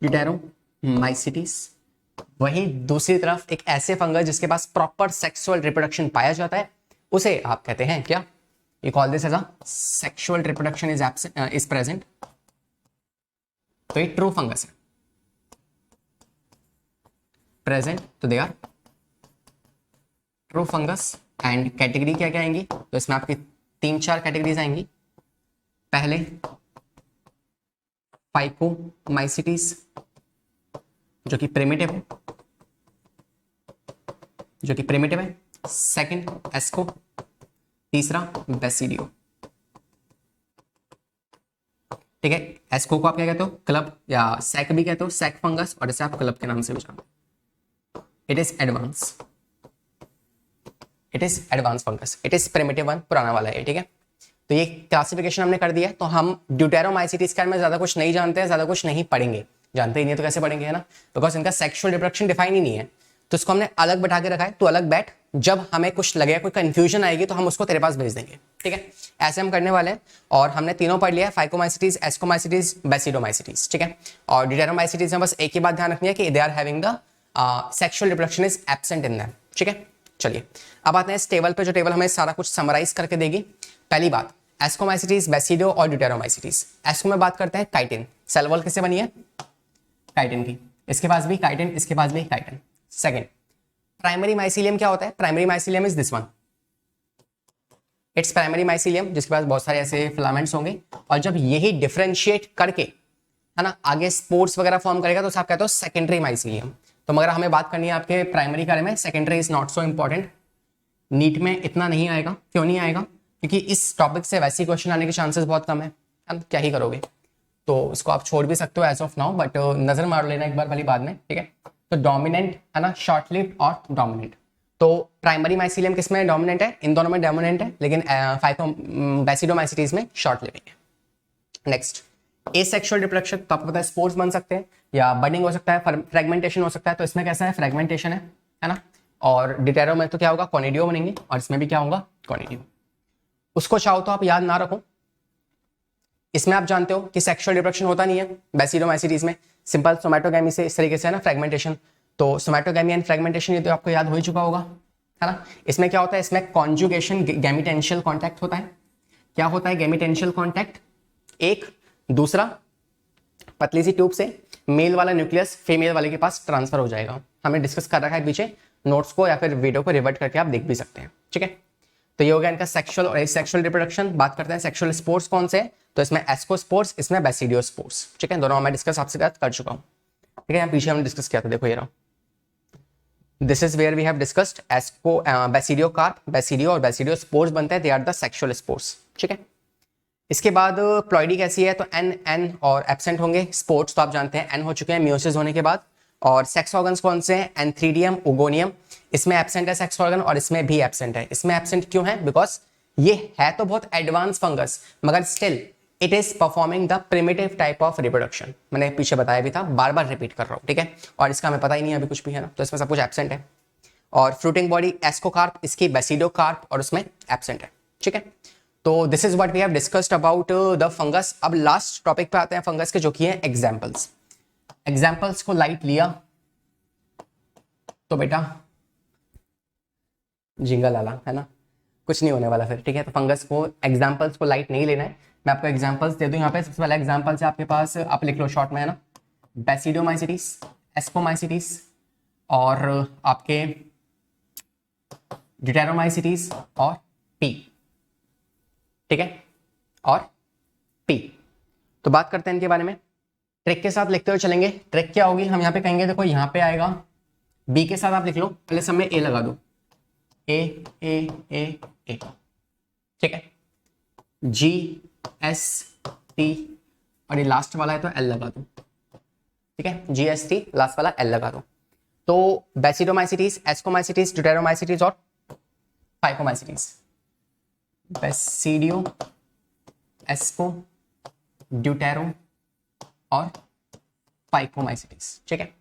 Speaker 1: ड्यूटेरोमाइसीटीज। वहीं दूसरी तरफ एक ऐसे फंगस जिसके पास प्रॉपर सेक्सुअल रिप्रोडक्शन पाया जाता है, उसे आप कहते हैं क्या? You call this as a sexual reproduction is absent, is present. तो ये ट्रू फंगस है, प्रेजेंट, तो they are true fungus. And category क्या क्या आएंगी? तो इसमें आपकी 3-4 कैटेगरीज आएंगी। पहले फाइकोमाइसीटीज जो कि प्रिमिटिव है, जो कि प्रिमिटिव है। सेकंड एस्को, तीसरा बेसिडियो। ठीक है, एस्को को आप क्या कहते हो? क्लब या सैक भी कहते हो, सैक फंगस, और इसे आप क्लब के नाम से भी जानते हो। It is advance, it is advance fungus, it is primitive one, पुराना वाला है। ठीक है, तो ये क्लासिफिकेशन हमने कर दिया है। तो हम ड्यूटेरोमाइसीटीज के बारे में ज्यादा कुछ नहीं जानते हैं, ज्यादा कुछ नहीं पढ़ेंगे, जानते ही नहीं तो कैसे पढ़ेंगे, है ना। बिकॉज इनका सेक्सुअल रिप्रोडक्शन डिफाइन ही नहीं है, तो इसको हमने अलग बैठा के रखा है। तो अलग बैठ, जब हमें कुछ लगेगा, कोई कंफ्यूजन आएगी तो हम उसको तेरे पास भेज देंगे। ठीक है, ऐसे हम करने वाले हैं। और हमने तीनों पढ़ लिया, फाइकोमाइसीटीज, एस्कोमाइसीटीज, बेसिडोमाइसीटीज। ठीक है, और ड्यूटेरोमाइसीटीज में बस एक ही बात ध्यान रखनी है कि they are having the sexual reproduction is absent in them. ठीक है, चलिए अब आते हैं इस टेबल पे, जो टेबल हमें सारा कुछ समराइज करके देगी। पहली बात, एस्कोमाइसीटीज, बेसिडो और ड्यूटेरोमाइसीटीज। एस्को में बात करते हैं काइटिन, सेल वॉल किससे बनी है? काइटिन की। इसके पास भी काइटिन, इसके पास भी काइटिन। सेकंड, प्राइमरी माइसीलियम क्या होता है? Primary mycelium is this one, its primary mycelium, जिसके पास बहुत सारे ऐसे फिलामेंट्स होंगे। और जब यही डिफरेंशिएट करके, है ना, आगे स्पोर्स वगैरह फॉर्म करेगा तो आप कहते हो सेकेंडरी माइसीलियम। तो मगर हमें बात करनी है आपके प्राइमरी के बारे में, secondary is not so important. NEET में इतना नहीं आएगा। क्यों नहीं आएगा? क्योंकि इस टॉपिक से वैसे ही क्वेश्चन आने के चांसेस बहुत कम है। अब क्या ही करोगे, तो इसको आप छोड़ भी सकते हो एज ऑफ नाउ, बट नजर मार लेना एक बार भली बाद में। ठीक है, तो डोमिनेंट है ना, शॉर्ट लिव्ड और डोमिनेंट। तो प्राइमरी माइसीलियम किसमें डोमिनेंट है? इन दोनों में डोमिनेंट है, लेकिन बेसिडोमाइसीटीज में शॉर्ट लिविंग है। नेक्स्ट, एसेक्सुअल रिप्रोडक्शन, तो आपको पता है स्पोर्स बन सकते हैं या बडिंग हो सकता है, फ्रेगमेंटेशन हो सकता है। तो इसमें कैसा है? फ्रेगमेंटेशन है ना। और डिटेरो में तो क्या होगा? कॉनिडियो बनेंगे, और इसमें भी क्या होगा? कॉनिडियो। उसको चाहो तो आप याद ना रखो। इसमें आप जानते हो कि सेक्सुअल रिप्रोडक्शन होता नहीं है बेसिडोमाइसीटीज में, सिंपल सोमैटोगैमी से इस तरीके से, है ना, फ्रेगमेंटेशन। तो सोमैटोगैमी एंड फ्रेगमेंटेशन ये तो आपको याद हो ही चुका होगा, है ना। इसमें क्या होता है? इसमें कॉन्जुगेशन, गैमिटेंशियल कॉन्टैक्ट होता है। क्या होता है गैमिटेंशियल कॉन्टैक्ट? एक दूसरा पतली सी ट्यूब से मेल वाला न्यूक्लियस फीमेल वाले के पास ट्रांसफर हो जाएगा। हमने डिस्कस कर रखा है पीछे, नोट्स को या फिर वीडियो को रिवर्ट करके आप देख भी सकते हैं। ठीक है, तो ये हो गया इनका सेक्सुअल और एसेक्सुअल रिप्रोडक्शन। बात करते हैं सेक्सुअल स्पोर्स कौन से? तो इसमें एस्को स्पोर्स, इसमें बेसिडियो स्पोर्स। ठीक है, दोनों मैं डिस्कस आपसे कर चुका हूँ। ठीक है, यहाँ पीछे हमने डिस्कस किया था, देखो ये रहा। This is where we have discussed asco, basidiocarp, basidio और बेसिडियो स्पोर्स बनते हैं, they are the sexual spores. ठीक है, इसके बाद प्लॉइडी कैसी है? तो एन और एब्सेंट होंगे। स्पोर्ट्स तो आप जानते हैं एन हो चुके हैं मियोसिस होने के बाद। और सेक्स ऑर्गन्स कौन से हैं? Antheridium, oogonium. इसमें एब्सेंट है सेक्स ऑर्गन और इसमें भी एब्सेंट है। इसमें एब्सेंट क्यों है? बिकॉज ये है तो बहुत एडवांस फंगस, मगर still it is performing the primitive type of reproduction. मैंने पीछे बताया भी था, बार बार रिपीट कर रहा हूँ, ठीक है। और इसका हमें पता ही नहीं है अभी कुछ भी, है ना, तो इसमें सब कुछ एब्सेंट है। और फ्रूटिंग बॉडी एस्कोकार्प, इसकी बेसिडोकार्प, और उसमें एब्सेंट है, ठीक है। तो this is what we have discussed about the fungus. अब लास्ट टॉपिक पे आते हैं फंगस के, जो कि है एग्जाम्पल्स। एग्जाम्पल्स को लाइट लिया तो बेटा झिंगा लाला, है ना, कुछ नहीं होने वाला फिर, ठीक है। तो फंगस को, एग्जाम्पल्स को लाइट नहीं लेना है। मैं आपको एग्जाम्पल्स दे दूं यहाँ पे। सबसे पहला एग्जाम्पल्स है आपके पास, आप लिख लो शॉर्ट में, है ना, बेसिडोमाइसिटीज, एस्कोमाइसिटीज, और आपके ड्यूटेरोमाइसिटीज और पी, ठीक है, और पी। तो बात करते हैं इनके बारे में, ट्रिक के साथ लिखते हुए चलेंगे। ट्रिक क्या होगी, हम यहाँ पे कहेंगे, देखो यहाँ पे आएगा बी के साथ आप लिख लो, पहले सब में ए लगा दो, ए ए ए ए, ठीक है, जी एस टी, और ये लास्ट वाला है तो एल लगा दो, ठीक है, जी एस टी लास्ट वाला एल लगा दो। तो बेसिडोमाइसिटीज, एस्कोमाइसिटीज, ड्यूटेरोमाइसिटीज और फाइकोमाइसिटीज। बेसिडियो, एस्को, ड्यूटेरो और फाइकोमाइसिटीज, ठीक है।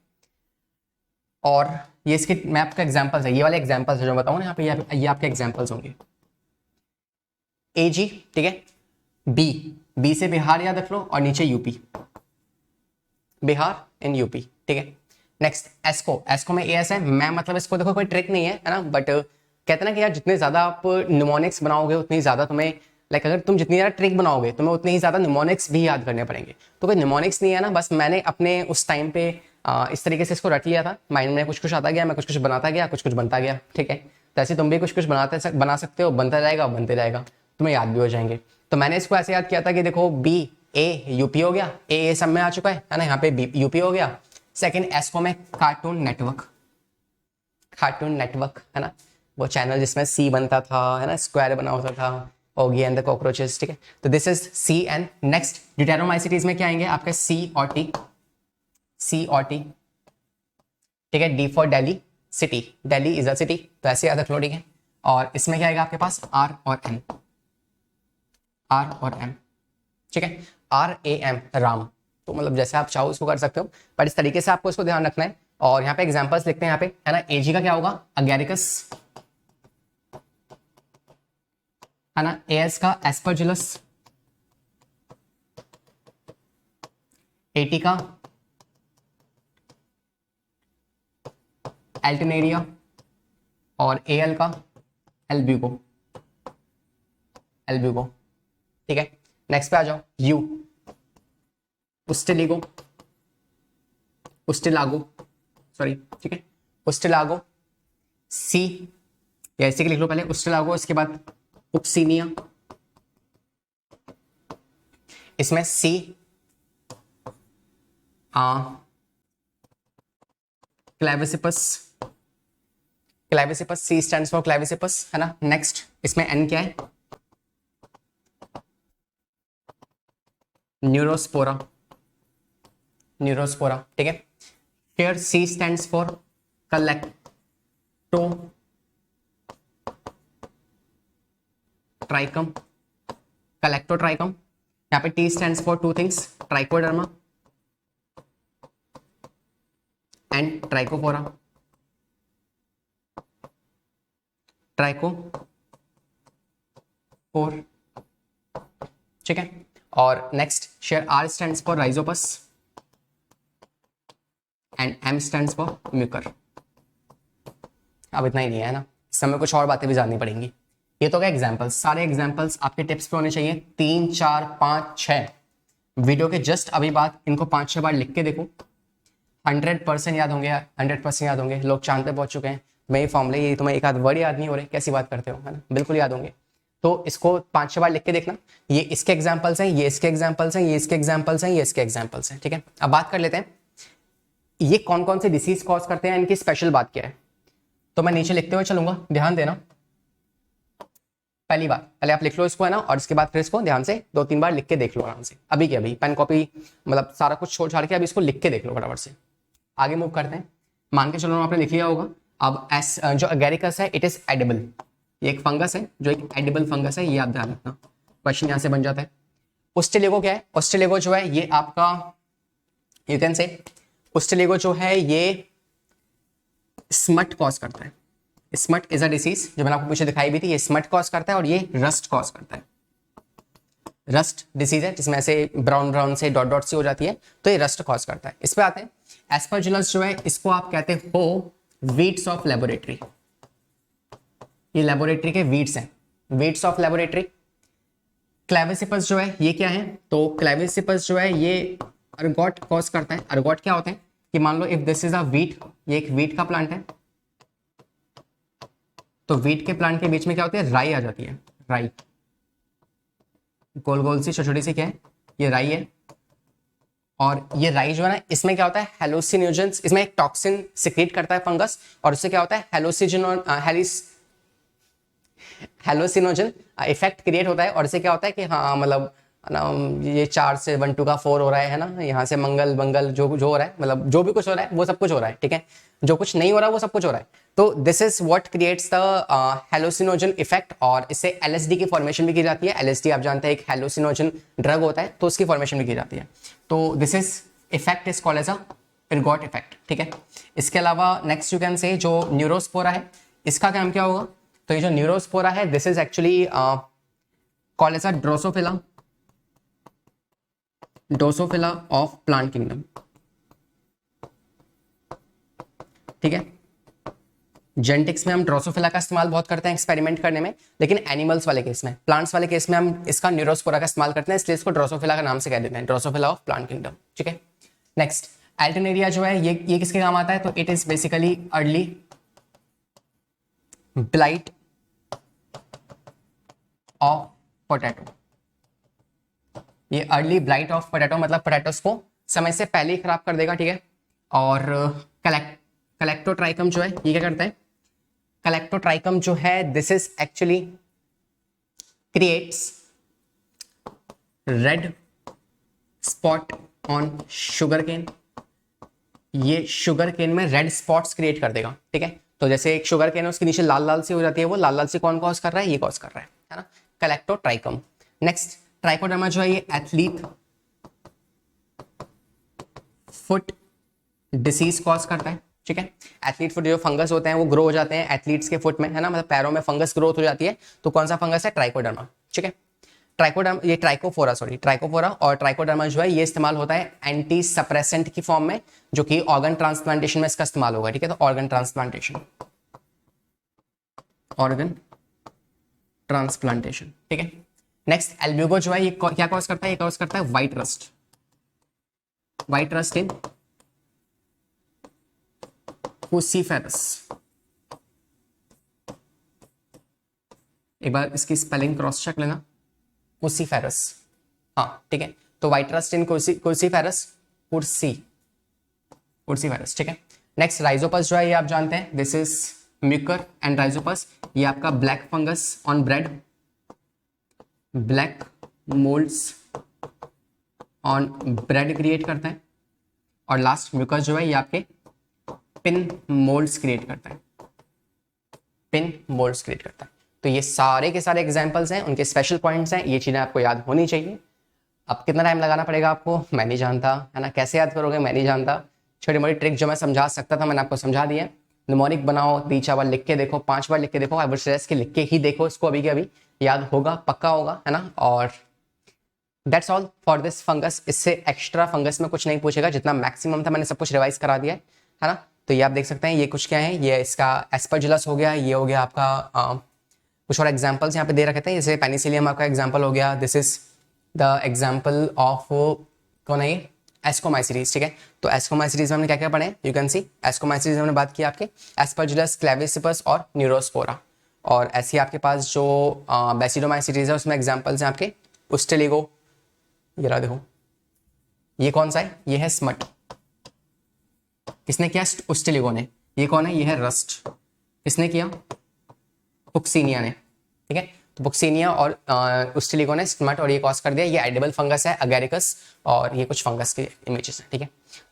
Speaker 1: और ये इसके मैप का एग्जांपल्स है, ये वाले एग्जांपल्स है जो बताऊं ना यहाँ पे, ये आपके एग्जांपल्स होंगे। ए जी, ठीक है, बी, बी से बिहार याद रख लो, और नीचे यूपी, बिहार इन यूपी, ठीक है। नेक्स्ट एस्को, एस्को में एस है, मैं मतलब इसको देखो कोई ट्रिक नहीं है ना, बट कहते हैं ना कि यार जितने ज्यादा आप निमोनिक्स बनाओगे उतनी ज्यादा तुम्हें, लाइक अगर तुम जितनी ज्यादा ट्रिक बनाओगे तुम्हें उतनी ही ज्यादा निमोनिक्स भी याद करने पड़ेंगे। तो कोई निमोनिक्स नहीं है ना, बस मैंने अपने उस टाइम पे इस तरीके से इसको रट लिया था, माइंड में कुछ कुछ आता गया, मैं कुछ कुछ बनाता गया, कुछ कुछ बनता गया, ठीक है। तो ऐसे तुम भी कुछ कुछ बना सकते हो, बनता जाएगा, बनते जाएगा, तुम्हें याद भी हो जाएंगे। तो मैंने इसको ऐसे याद किया था कि देखो बी ए यूपी हो गया, ए सब में आ चुका है ना, यहाँ पे बी यूपी हो गया। सेकंड एस्को में कार्टून नेटवर्क, कार्टून नेटवर्क, है ना, वो चैनल जिसमें सी बनता था, है ना, स्क्वायर बना होता था, ओगी एंड द कॉकरोचेस, ठीक है। तो this is C N. Next deuteromycetes में क्या आएंगे आपके, सी और टी, सी और टी, ठीक है। D for Delhi, city, Delhi is a city, तो ऐसे याद रख लो, ठीक है। और इसमें क्या आएगा आपके पास, आर और एम, आर और एम, ठीक है, आर ए एम, राम। तो मतलब जैसे आप चाहो उसको कर सकते हो, पर इस तरीके से आपको इसको ध्यान रखना है। और यहाँ पे एग्जांपल्स लिखते हैं यहाँ पे, है ना, एजी का क्या होगा, अगैरिकस, है ना, एएस का एस्परजिलस, एटी का एल्टनेरिया, और एएल का एल्ब्यूको, एल्ब्यूको, ठीक है। नेक्स्ट पे आ जाओ, यू उस्टेलिगो, उस्टेलागो, सॉरी, ठीक है, उस्टेलागो। सी, या ऐसे लिख लो पहले उस्टेलागो, इसके बाद उक्सीनिया, इसमें सी क्लेविसिपस, क्लेविसिपस, सी स्टैंड्स फॉर क्लेविसिपस, है ना। नेक्स्ट इसमें एन क्या है, न्यूरोस्पोरा, न्यूरोस्पोरा, ठीक है। Here C stands for Colletotrichum, Colletotrichum. यहाँ पे T stands for two things, Trichoderma and Trichophora, Trichophore, ठीक है। और next share R stands for Rhizopus and M stands for Mucor. अब इतना ही नहीं है ना, इस समय कुछ और बातें भी जाननी पड़ेंगी। ये तो क्या एग्जाम्पल्स, सारे एग्जाम्पल्स आपके टिप्स पे होने चाहिए, 3 4 5 6 वीडियो के जस्ट अभी बाद इनको 5 6 बार लिख के देखो, 100% याद होंगे यार, 100% याद होंगे। लोग चांद पे पहुंच चुके हैं, मैं ये फॉर्मूले, ये तुम्हें एक आध वर्ड याद नहीं हो रहे, कैसी बात करते हो, है ना, बिल्कुल याद होंगे। तो इसको 5 6 बार लिख के देखना, ये इसके एग्जाम्पल्स हैं, ये इसके एग्जाम्पल्स हैं, ये इसके एग्जाम्पल्स हैं, ये इसके एग्जाम्पल्स हैं, ठीक है। अब बात कर लेते हैं ये कौन कौन से डिसीज कॉज करते हैं, इनकी स्पेशल बात क्या है। तो मैं नीचे लिखते हुए चलूंगा, ध्यान देना। पहली बात, पहले आप लिख लो इसको, है ना, और इसके बाद फिर इसको ध्यान से 2 3 बार लिख के देख लो आराम से, अभी के अभी, पेन कॉपी मतलब सारा कुछ छोड़ छाड़ के अभी इसको लिख के देख लो फटाफट से। आगे मूव करते हैं, मान के चलो आपने लिख लिया होगा। अब एस जो अगैरिकस है, इट इज एडिबल, ये एक फंगस है जो एक एडिबल फंगस है, ये आप ध्यान रखना, क्वेश्चन यहाँ से बन जाता है। ओस्टेलिगो क्या है? ओस्टेलिगो जो है ये आपका, यू कैन से ओस्टेलिगो जो है ये स्मट कॉज करता है। स्मट इज अ डिसीज जो मैंने आपको पीछे दिखाई भी थी, ये स्मट कॉज करता है और ये रस्ट कॉज करता है। रस्ट डिसीज है जिसमें ऐसे ब्राउन ब्राउन से डॉट डॉट सी हो जाती है, तो ये रस्ट कॉज करता है। इस पे आते हैं, एस्परजिलस जो है इसको आप कहते हो वीड्स ऑफ लेबोरेटरी। ये लेबोरेटरी के वीड्स हैं, वीड्स ऑफ लेबोरेटरी। क्लेविसिपस जो है ये क्या है? तो क्लेविसिपस जो है ये अर्गॉट कॉज करता है। अर्गॉट क्या होते हैं कि मान लो if this is a wheat, ये एक वीट का प्लांट है, तो वीट के प्लांट के बीच में क्या होती है? राई आ जाती है। राई गोल गोल सी छोटी सी क्या है? ये राई है। और ये राई जो है ना, इसमें क्या होता है? हेलोसिनोजेंस, इसमें एक टॉक्सिन सिक्रीट करता है फंगस, और उससे क्या होता है? हेलोसिनोजन इफेक्ट क्रिएट होता है। और इससे क्या होता है कि हाँ मतलब ना, ये 4 से 1 2 का 4 हो रहा है ना, यहाँ से मंगल मंगल जो हो रहा है, मतलब जो भी कुछ हो रहा है वो सब कुछ हो रहा है, ठीक है। जो कुछ नहीं हो रहा है वो सब कुछ हो रहा है। तो this is what creates the hallucinogen effect, और इससे एलएसडी की फॉर्मेशन भी की जाती है। एलएसडी आप जानते हैं एक हेलोसिनोजन ड्रग होता है, तो उसकी फॉर्मेशन भी की जाती है। तो this is effect is called as a ergot effect, ठीक है। इसके अलावा नेक्स्ट यू कैन से जो न्यूरोस्पोरा है, इसका काम क्या होगा? तो ये जो न्यूरोस्पोरा है this is actually called as a drosophila, drosophila of plant kingdom, ठीक है। जेनेटिक्स में हम ड्रोसोफिला का इस्तेमाल बहुत करते हैं एक्सपेरिमेंट करने में, लेकिन एनिमल्स वाले केस में, प्लांट्स वाले केस में हम इसका न्यूरोस्पोरा का इस्तेमाल करते हैं, इसलिए इसको ड्रोसोफिला का नाम से कह देते हैं, ड्रोसोफिला ऑफ प्लांट किंगडम, ठीक है। नेक्स्ट एल्टरनेरिया जो है ये किसके काम आता है? तो it is basically early blight of potato. ये अर्ली ब्लाइट ऑफ पोटैटो मतलब पोटैटोस को समय से पहले ही खराब कर देगा, ठीक है। और कलेक्टोट्राइकम जो है ये क्या करता है? कलेक्टोट्राइकम जो है this is actually creates red spot on sugarcane. ये शुगर केन में रेड स्पॉट्स क्रिएट कर देगा, ठीक है। तो जैसे एक शुगर केन है उसके नीचे लाल लाल सी हो जाती है, वो लाल लाल सी कौन कॉज कर रहा है? ये कॉज कर रहा है ना, कलेक्टोट्राइकम। नेक्स्ट ट्राइकोडर्मा जो है ये एथलीट फुट डिसीज कॉज करता है, ठीक है। एथलीट फुट जो फंगस होते हैं वो ग्रो हो जाते हैं एथलीट्स के फुट में, है ना, मतलब पैरों में फंगस ग्रोथ हो जाती है। तो कौन सा फंगस है? ट्राइकोडर्मा, ठीक है। ट्राइकोडर्मा, ये ट्राइकोफोरा और ट्राइकोडर्मा जो है ये इस्तेमाल होता है एंटी सप्रेसेंट की फॉर्म में, जो कि ऑर्गन ट्रांसप्लांटेशन में इसका इस्तेमाल होगा, ठीक है। तो ऑर्गन ट्रांसप्लांटेशन, ठीक है। नेक्स्ट एल्ब्यूगो जो है ये क्या कॉज करता है? ये कॉज करता है व्हाइट रस्ट इन क्रूसीफेरस। एक बार इसकी स्पेलिंग क्रॉस चेक लेना, क्रूसीफेरस, हाँ ठीक है। तो व्हाइट रस्ट इन क्रूसीफेरस, क्रूसीफेरस, ठीक है। नेक्स्ट राइजोपस जो है ये आप जानते हैं, this is Mucor and Rhizopus. ये आपका black fungus on bread, black moulds on bread create करता है। और लास्ट म्यूकस जो है ये आपके पिन मोल्ड्स क्रिएट करता है, तो ये सारे के सारे एग्जांपल्स हैं, उनके स्पेशल पॉइंट्स हैं, ये चीज़ें आपको याद होनी चाहिए। अब कितना टाइम लगाना पड़ेगा आपको मैं नहीं जानता, है ना, कैसे याद करोगे मैं नहीं जानता। छोटी मोटी ट्रिक जो मैं समझा सकता था मैंने आपको समझा दिया। निमोनिक बनाओ, 3-4 बार लिख के देखो, 5 बार लिख के देखो, आई वुड सजेस्ट कि लिख के ही देखो इसको, अभी के अभी याद होगा, पक्का होगा, है ना। और that's all for this fungus. इससे एक्स्ट्रा फंगस में कुछ नहीं पूछेगा, जितना मैक्सिमम था मैंने सब कुछ रिवाइज करा दिया है ना। तो ये आप देख सकते हैं, ये कुछ क्या है, ये इसका एस्परजिलस हो गया, ये हो गया आपका कुछ और एग्जाम्पल्स यहाँ पे दे रखे थे, जैसे पेनिसिलियम आपका एग्जाम्पल हो गया, this is the example of कौन है ये, एस्कोमाइसिटीज, ठीक है। तो एस्कोमाइसिटीज में हमने क्या क्या पढ़े, यू कैन सी एस्कोमाइसिटीज हमने बात की आपके एस्परजिलस, क्लेविसिपस और न्यूरोस्पोरा। और ऐसी आपके पास जो बेसिडोमाइसिटीज है उसमें एग्जाम्पल्स हैं आपके उस्टेलिगो, ये रहा देखो, ये कौन सा है, ये है स्मट, किसने किया, उस्टेलिगो ने। ये कौन है, ये है रस्ट, किसने किया, पुक्सिनिया ने, ठीक है। तो पुक्सिनिया और उस्टेलिगो ने स्मट और ये कॉज कर दिया। ये एडिबल फंगस है अगेरिकस, और ये कुछ फंगस के इमेजेस हैं, ठीक है।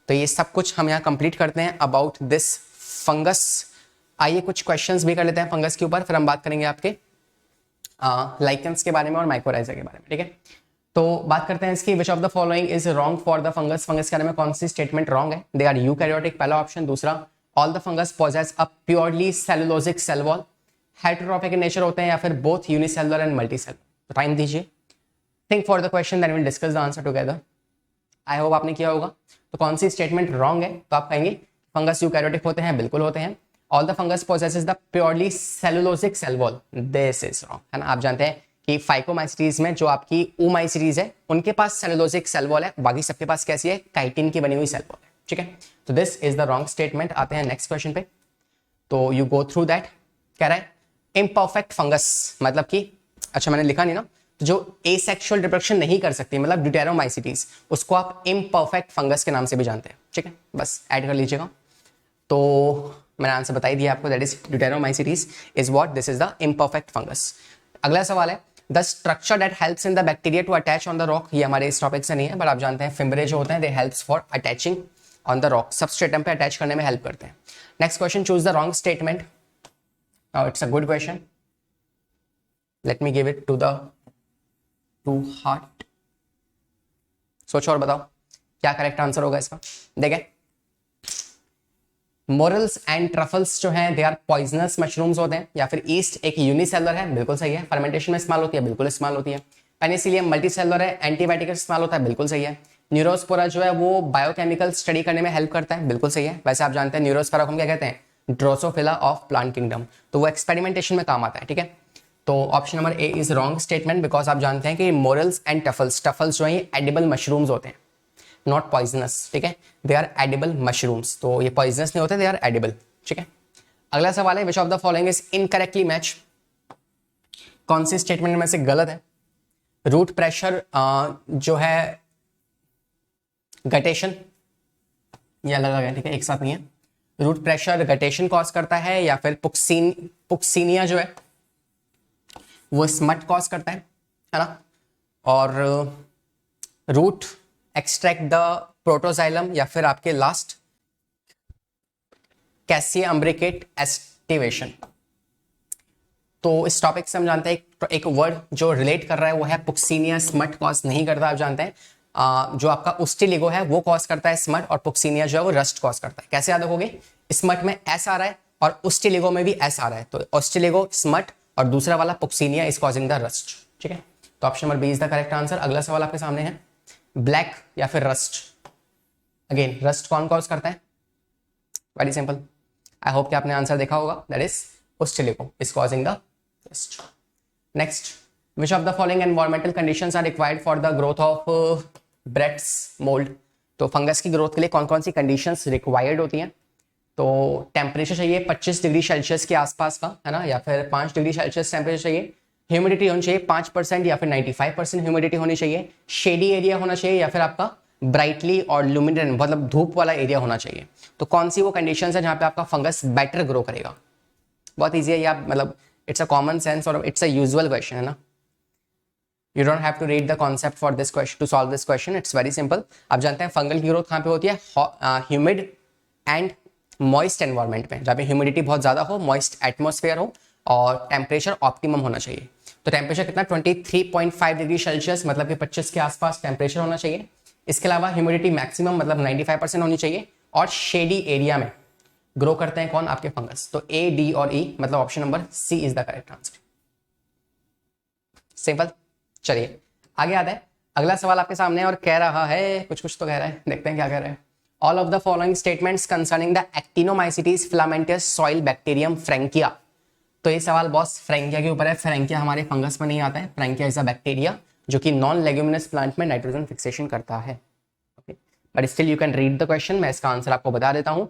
Speaker 1: तो ये सब कुछ हम यहाँ कंप्लीट करते हैं अबाउट दिस फंगस आइए कुछ क्वेश्चंस भी कर लेते हैं फंगस के ऊपर, फिर हम बात करेंगे आपके लाइकेंस के बारे में और माइकोराइजा के बारे में, ठीक है। तो बात करते हैं इसकी, which of the following is wrong for the fungus. Fungus के बारे में कौन सी स्टेटमेंट रॉन्ग है? दे आर यूकैरियोटिक, पहला ऑप्शन। दूसरा, all the fungus possess a purely cellulosic cell wall, heterotrophic in nature होते हैं, या फिर both unicellular and multicellular. Time दीजिए, think for the question, then will discuss the answer together. I hope आपने किया होगा। तो कौन सी स्टेटमेंट रॉन्ग है? तो आप कहेंगे फंगस यूकैरियोटिक होते हैं, बिल्कुल होते हैं। All the fungus possesses the purely cellulosic cell wall, this is wrong, है ना। आप जानते हैं कि फाइकोमाइसीटीज में जो आपकी ओमाइसीटीज है उनके पास सेलुलोजिक सेल वॉल है, बाकी सबके पास कैसी है? काइटिन की बनी हुई सेल वॉल है, ठीक है। तो this is the wrong statement. आते हैं नेक्स्ट क्वेश्चन पे, तो यू गो थ्रू दैट। कह रहा है इम्परफेक्ट फंगस, मतलब कि अच्छा मैंने लिखा नहीं ना, तो जो एसेक्सुअल रिप्रोडक्शन नहीं कर सकती, मतलब ड्यूटेरोमाइसीटीज, उसको आप इम्परफेक्ट फंगस के नाम से भी जानते हैं, ठीक है। बस ऐड कर लीजिएगा। तो मैंने आंसर बता ही दिया आपको, that is deuteromycetes is what, this is the imperfect fungus. अगला सवाल है, the structure that helps in the bacteria to attach on the rock. ये हमारे इस टॉपिक से नहीं है, बट आप जानते हैं फिम्बरे जो होते हैं, they helps for attaching on the rock, substratum पे अटैच करने में हेल्प करते हैं। Next question, choose the wrong statement. It's a good question, let me give it to heart. सोचो और बताओ क्या करेक्ट आंसर होगा इसका। देखें, मोरल्स एंड ट्रफल्स जो हैं, दे आर पॉइजनस मशरूम्स होते हैं, या फिर ईस्ट एक यूनिसेलुलर है, बिल्कुल सही है। फर्मेंटेशन में इस्तेमाल होती है, बिल्कुल इस्तेमाल होती है। पेनिसिलियम मल्टीसेलुलर है, एंटीबायोटिक इस्तेमाल होता है, बिल्कुल सही है। न्यूरोस्पोरा जो है वो बायोकेमिकल स्टडी करने में हेल्प करता है, बिल्कुल सही है। वैसे आप जानते हैं न्यूरोस्पोरा को हम क्या कहते हैं? ड्रोसोफिला ऑफ प्लांट किंगडम, तो वो एक्सपेरिमेंटेशन में काम आता है, ठीक है। तो option number A is wrong statement, because आप जानते हैं कि मोरल्स एंड टफल्स, टफल्स जो है एडिबल मशरूम्स होते हैं, नॉट पॉइजनस, ठीक है। दे आर एडिबल मशरूम्स, तो ये पॉइजनस नहीं होते, दे आर एडिबल, ठीक है। अगला सवाल है, which of the following is incorrectly match. कौन सी स्टेटमेंट में से गलत है? रूट प्रेशर जो है गटेशन, ये अलग अलग है, ठीक है, एक साथ नहीं है। रूट प्रेशर गटेशन कॉज करता है, या फिर पुक्सिनिया जो है वो स्मट कॉज करता है ना। और रूट एक्सट्रैक्ट द प्रोटोजाइलम, या फिर आपके लास्ट कैसिया अम्ब्रिकेट एस्टिवेशन। तो इस टॉपिक से हम जानते हैं एक वर्ड जो रिलेट कर रहा है वो है पुक्सिनिया, स्मट कॉज नहीं करता। आप जानते हैं जो आपका उस्टिलिगो है वो कॉज करता है स्मट, और पुक्सिनिया जो है वो रस्ट कॉज करता है। कैसे याद रखोगे? स्मट में एस आ रहा है और उस्टिलिगो में भी एस आ रहा है, तो उस्टिलिगो स्मट और दूसरा वाला puccinia is causing the rust, ठीक है। तो option number B is the correct answer. अगला सवाल आपके सामने है, ब्लैक या फिर रस्ट। अगेन रस्ट कौन कॉज करता है? वेरी सिंपल, आई होप कि आपने आंसर देखा होगा, that is ustilago is causing the rust. Next, which of the following environmental conditions are required for the growth of breads mold. तो fungus की growth के लिए कौन कौन सी कंडीशंस रिक्वायर्ड होती हैं? तो टेम्परेचर चाहिए 25 डिग्री सेल्सियस के आसपास का, है ना, या फिर 5 डिग्री सेल्सियस टेम्परेचर चाहिए। ह्यूमिडिटी होनी चाहिए 5% या फिर 95% ह्यूमिडिटी होनी चाहिए। शेडी एरिया होना चाहिए, या फिर आपका ब्राइटली और लुमिनेंट मतलब धूप वाला एरिया होना चाहिए। तो कौन सी वो कंडीशंस है जहां पे आपका फंगस बेटर ग्रो करेगा? बहुत ईजी है ये, आप मतलब इट्स अ कॉमन सेंस और इट्स अ यूजुअल क्वेश्चन, है ना। You don't have to read the concept for this question to solve this question, it's very simple. आप जानते हैं फंगल की ग्रोथ कहाँ पे होती है? ह्यूमिड एंड मॉइस्ट एनवायरमेंट में, जहाँ पे ह्यूमिडिटी बहुत ज़्यादा हो, मॉइस्ट एटमॉस्फेयर हो और टेम्परेचर ऑप्टिमम होना चाहिए। तो टेम्परेचर कितना? 23.5 डिग्री सेल्सियस, मतलब कि 25 के आसपास टेम्परेचर होना चाहिए। इसके अलावा ह्यूमिडिटी मैक्सिमम मतलब 95% होनी चाहिए, और शेडी एरिया में ग्रो करते हैं कौन? आपके फंगस। तो ए, डी और ई, मतलब option number C is the correct answer. Simple. चलिए आगे आता है, अगला सवाल आपके सामने है और कह रहा है कुछ तो कह रहा है, देखते हैं क्या कह रहा है। All of the following statements concerning the actinomycetes filamentous soil bacterium Frankia. तो ये सवाल बॉस फ्रैंकिया के ऊपर है। फ्रैंकिया हमारे फंगस में नहीं आता है। फ्रैंकिया इज अ बैक्टीरिया जो कि नॉन लेग्यूमिनस प्लांट में नाइट्रोजन फिक्सेशन करता है। But still you can read the question, मैं इसका आंसर आपको बता देता हूँ।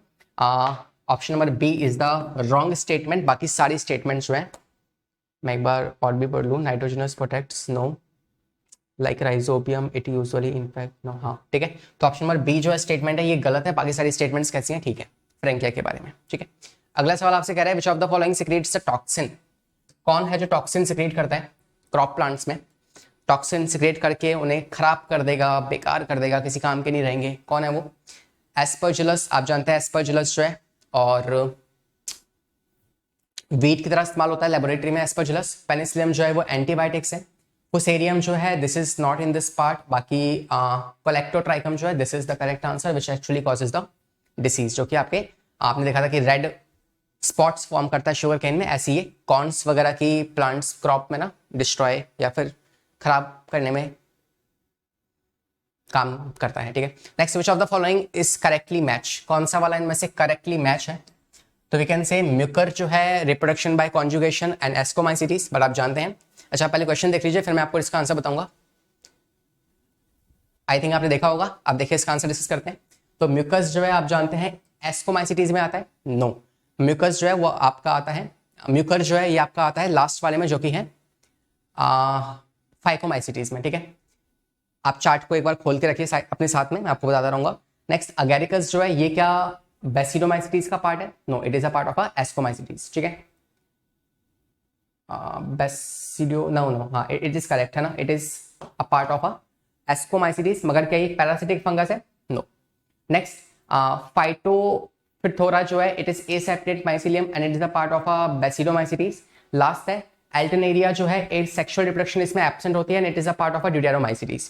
Speaker 1: Option number B is the wrong statement. बाकी सारी स्टेटमेंट्स जो है मैं एक बार और भी पढ़ लूँ। Nitrogenous protects no, like rhizobium it usually in fact no. हाँ ठीक है, तो ऑप्शन नंबर बी जो है स्टेटमेंट है ये गलत है। बाकी सारी स्टेटमेंट्स कैसी हैं? ठीक है, फ्रैंकिया के बारे में। ठीक है, अगला सवाल आपसे कह रहा है which of the following secretes the toxin. कौन है जो टॉक्सिन सिक्रेट करता है क्रॉप प्लांट्स में? टॉक्सिन सिक्रेट करके उन्हें खराब कर देगा, बेकार कर देगा, किसी काम के नहीं रहेंगे। कौन है वो? एस्परजिलस। आप जानते हैं एस्परजिलस जो है, और वीट की तरह इस्तेमाल होता है लेबोरेटरी में एस्परजिलस। पेनिसिलियम जो है वो एंटीबायोटिक्स है। फुसेरियम जो है this is not in this part. बाकी कोलेक्टोट्राइकम जो है this is the correct answer which actually causes the disease, जो कि आपने देखा था कि रेड स्पॉट्स फॉर्म करता है शुगर केन में, ऐसी ये कॉर्न्स वगैरह की प्लांट्स क्रॉप में ना डिस्ट्रॉय या फिर खराब करने में काम करता है। ठीक है, next which of the following is correctly match, कौन सा वाला इनमें से करेक्टली मैच है? तो वी कैन से म्यूकर जो है reproduction by conjugation and ascomycetes, but आप जानते हैं। अच्छा पहले क्वेश्चन देख लीजिए फिर मैं आपको इसका आंसर बताऊंगा। आई थिंक आपने देखा होगा, आप देखिए इसका आंसर डिस्कस करते हैं। तो म्यूकस जो है आप जानते हैं एस्कोमाइसिटीज में आता है? नो, म्यूकस जो है वो आपका आता है, म्यूकर जो है ये आपका आता है लास्ट वाले में जो कि है फाइकोमाइसिटीज में। ठीक है, आप चार्ट को एक बार खोल के रखिए अपने साथ में, मैं आपको बताता रहूंगा। नेक्स्ट अगेरिकस जो है ये क्या बेसिडोमाइसिटीज का पार्ट है? No, it is a part of a ascomycetes. ठीक है, बेसिडो नो नो हाँ इट इज करेक्ट है ना, it is a part of a ascomycetes. मगर क्या ये पैरासिटिक फंगस है? नो। नेक्स्ट फाइटोफिथोरा जो है it is aseptate mycelium and it is a part of a basidiomycetes. Last है अल्टरनेरिया जो है एक सेक्सुअल रिप्रोडक्शन इसमें एब्सेंट होती है and it is a part of a deuteromycetes.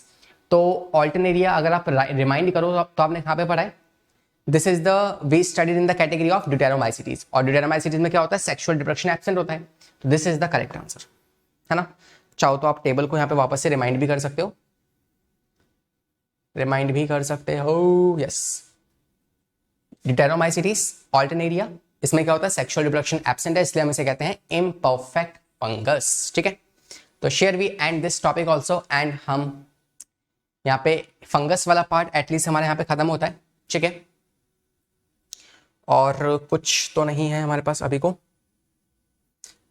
Speaker 1: तो अल्टरनेरिया अगर आप रिमाइंड करो तो आपने कहाँ पे पढ़ा है? This is the we studied in the category of deuteromycetes, और ड्यूटेरोमाइसिटीज में क्या होता है? सेक्सुअल रिप्रोडक्शन एब्सेंट होता है। तो this is the correct answer है ना। चाहो तो आप टेबल को यहाँ पे वापस से रिमाइंड भी कर सकते हो, रिमाइंड भी कर सकते हो। यस, ड्यूटेरोमाइसिटीज अल्टरनेरिया, इसमें क्या होता है? सेक्सुअल रिप्रोडक्शन एब्सेंट है, इसलिए हम इसे कहते हैं इम्परफेक्ट फंगस। ठीक है, तो share we end this topic also, and हम यहाँ पे फंगस वाला पार्ट एटलीस्ट हमारे यहाँ पे खत्म होता है। ठीक है, और कुछ तो नहीं है हमारे पास अभी को।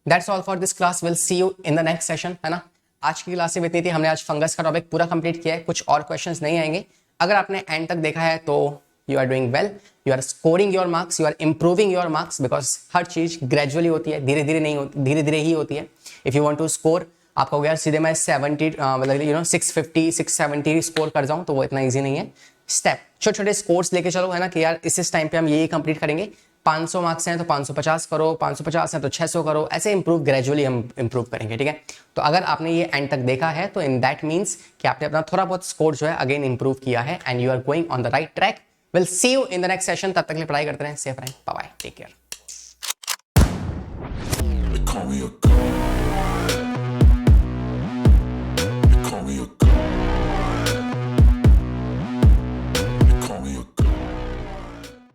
Speaker 1: That's all for this class, will see you in the next session है ना। आज की क्लास से इतनी थी, हमने आज फंगस का टॉपिक पूरा कंप्लीट किया है, कुछ और क्वेश्चंस नहीं आएंगे। अगर आपने एंड तक देखा है तो you are doing well, you are scoring your marks, you are improving your marks, because हर चीज ग्रेजुअली होती है, धीरे धीरे नहीं होती, धीरे धीरे ही होती है। If you want to score, आपका हो गया सीधे मैं 70 मतलब 650 670 स्कोर कर जाऊं तो वो इतना ईजी नहीं है। स्टेप छोटे छोटे स्कोर्स लेके चलो है ना, कि यार इस टाइम पे हम ये कंप्लीट करेंगे। 500 मार्क्स हैं तो 550 करो, 550 है तो 600 करो, ऐसे इंप्रूव ग्रेजुअली हम इंप्रूव करेंगे। ठीक है, तो अगर आपने ये एंड तक देखा है तो इन दैट मीन्स कि आपने अपना थोड़ा बहुत स्कोर जो है अगेन इंप्रूव किया है and you are going on the right track. Will see you in the next session, तब तक के लिए पढ़ाई करते रहें, सेफ रहें, बाय बाय, टेक केयर।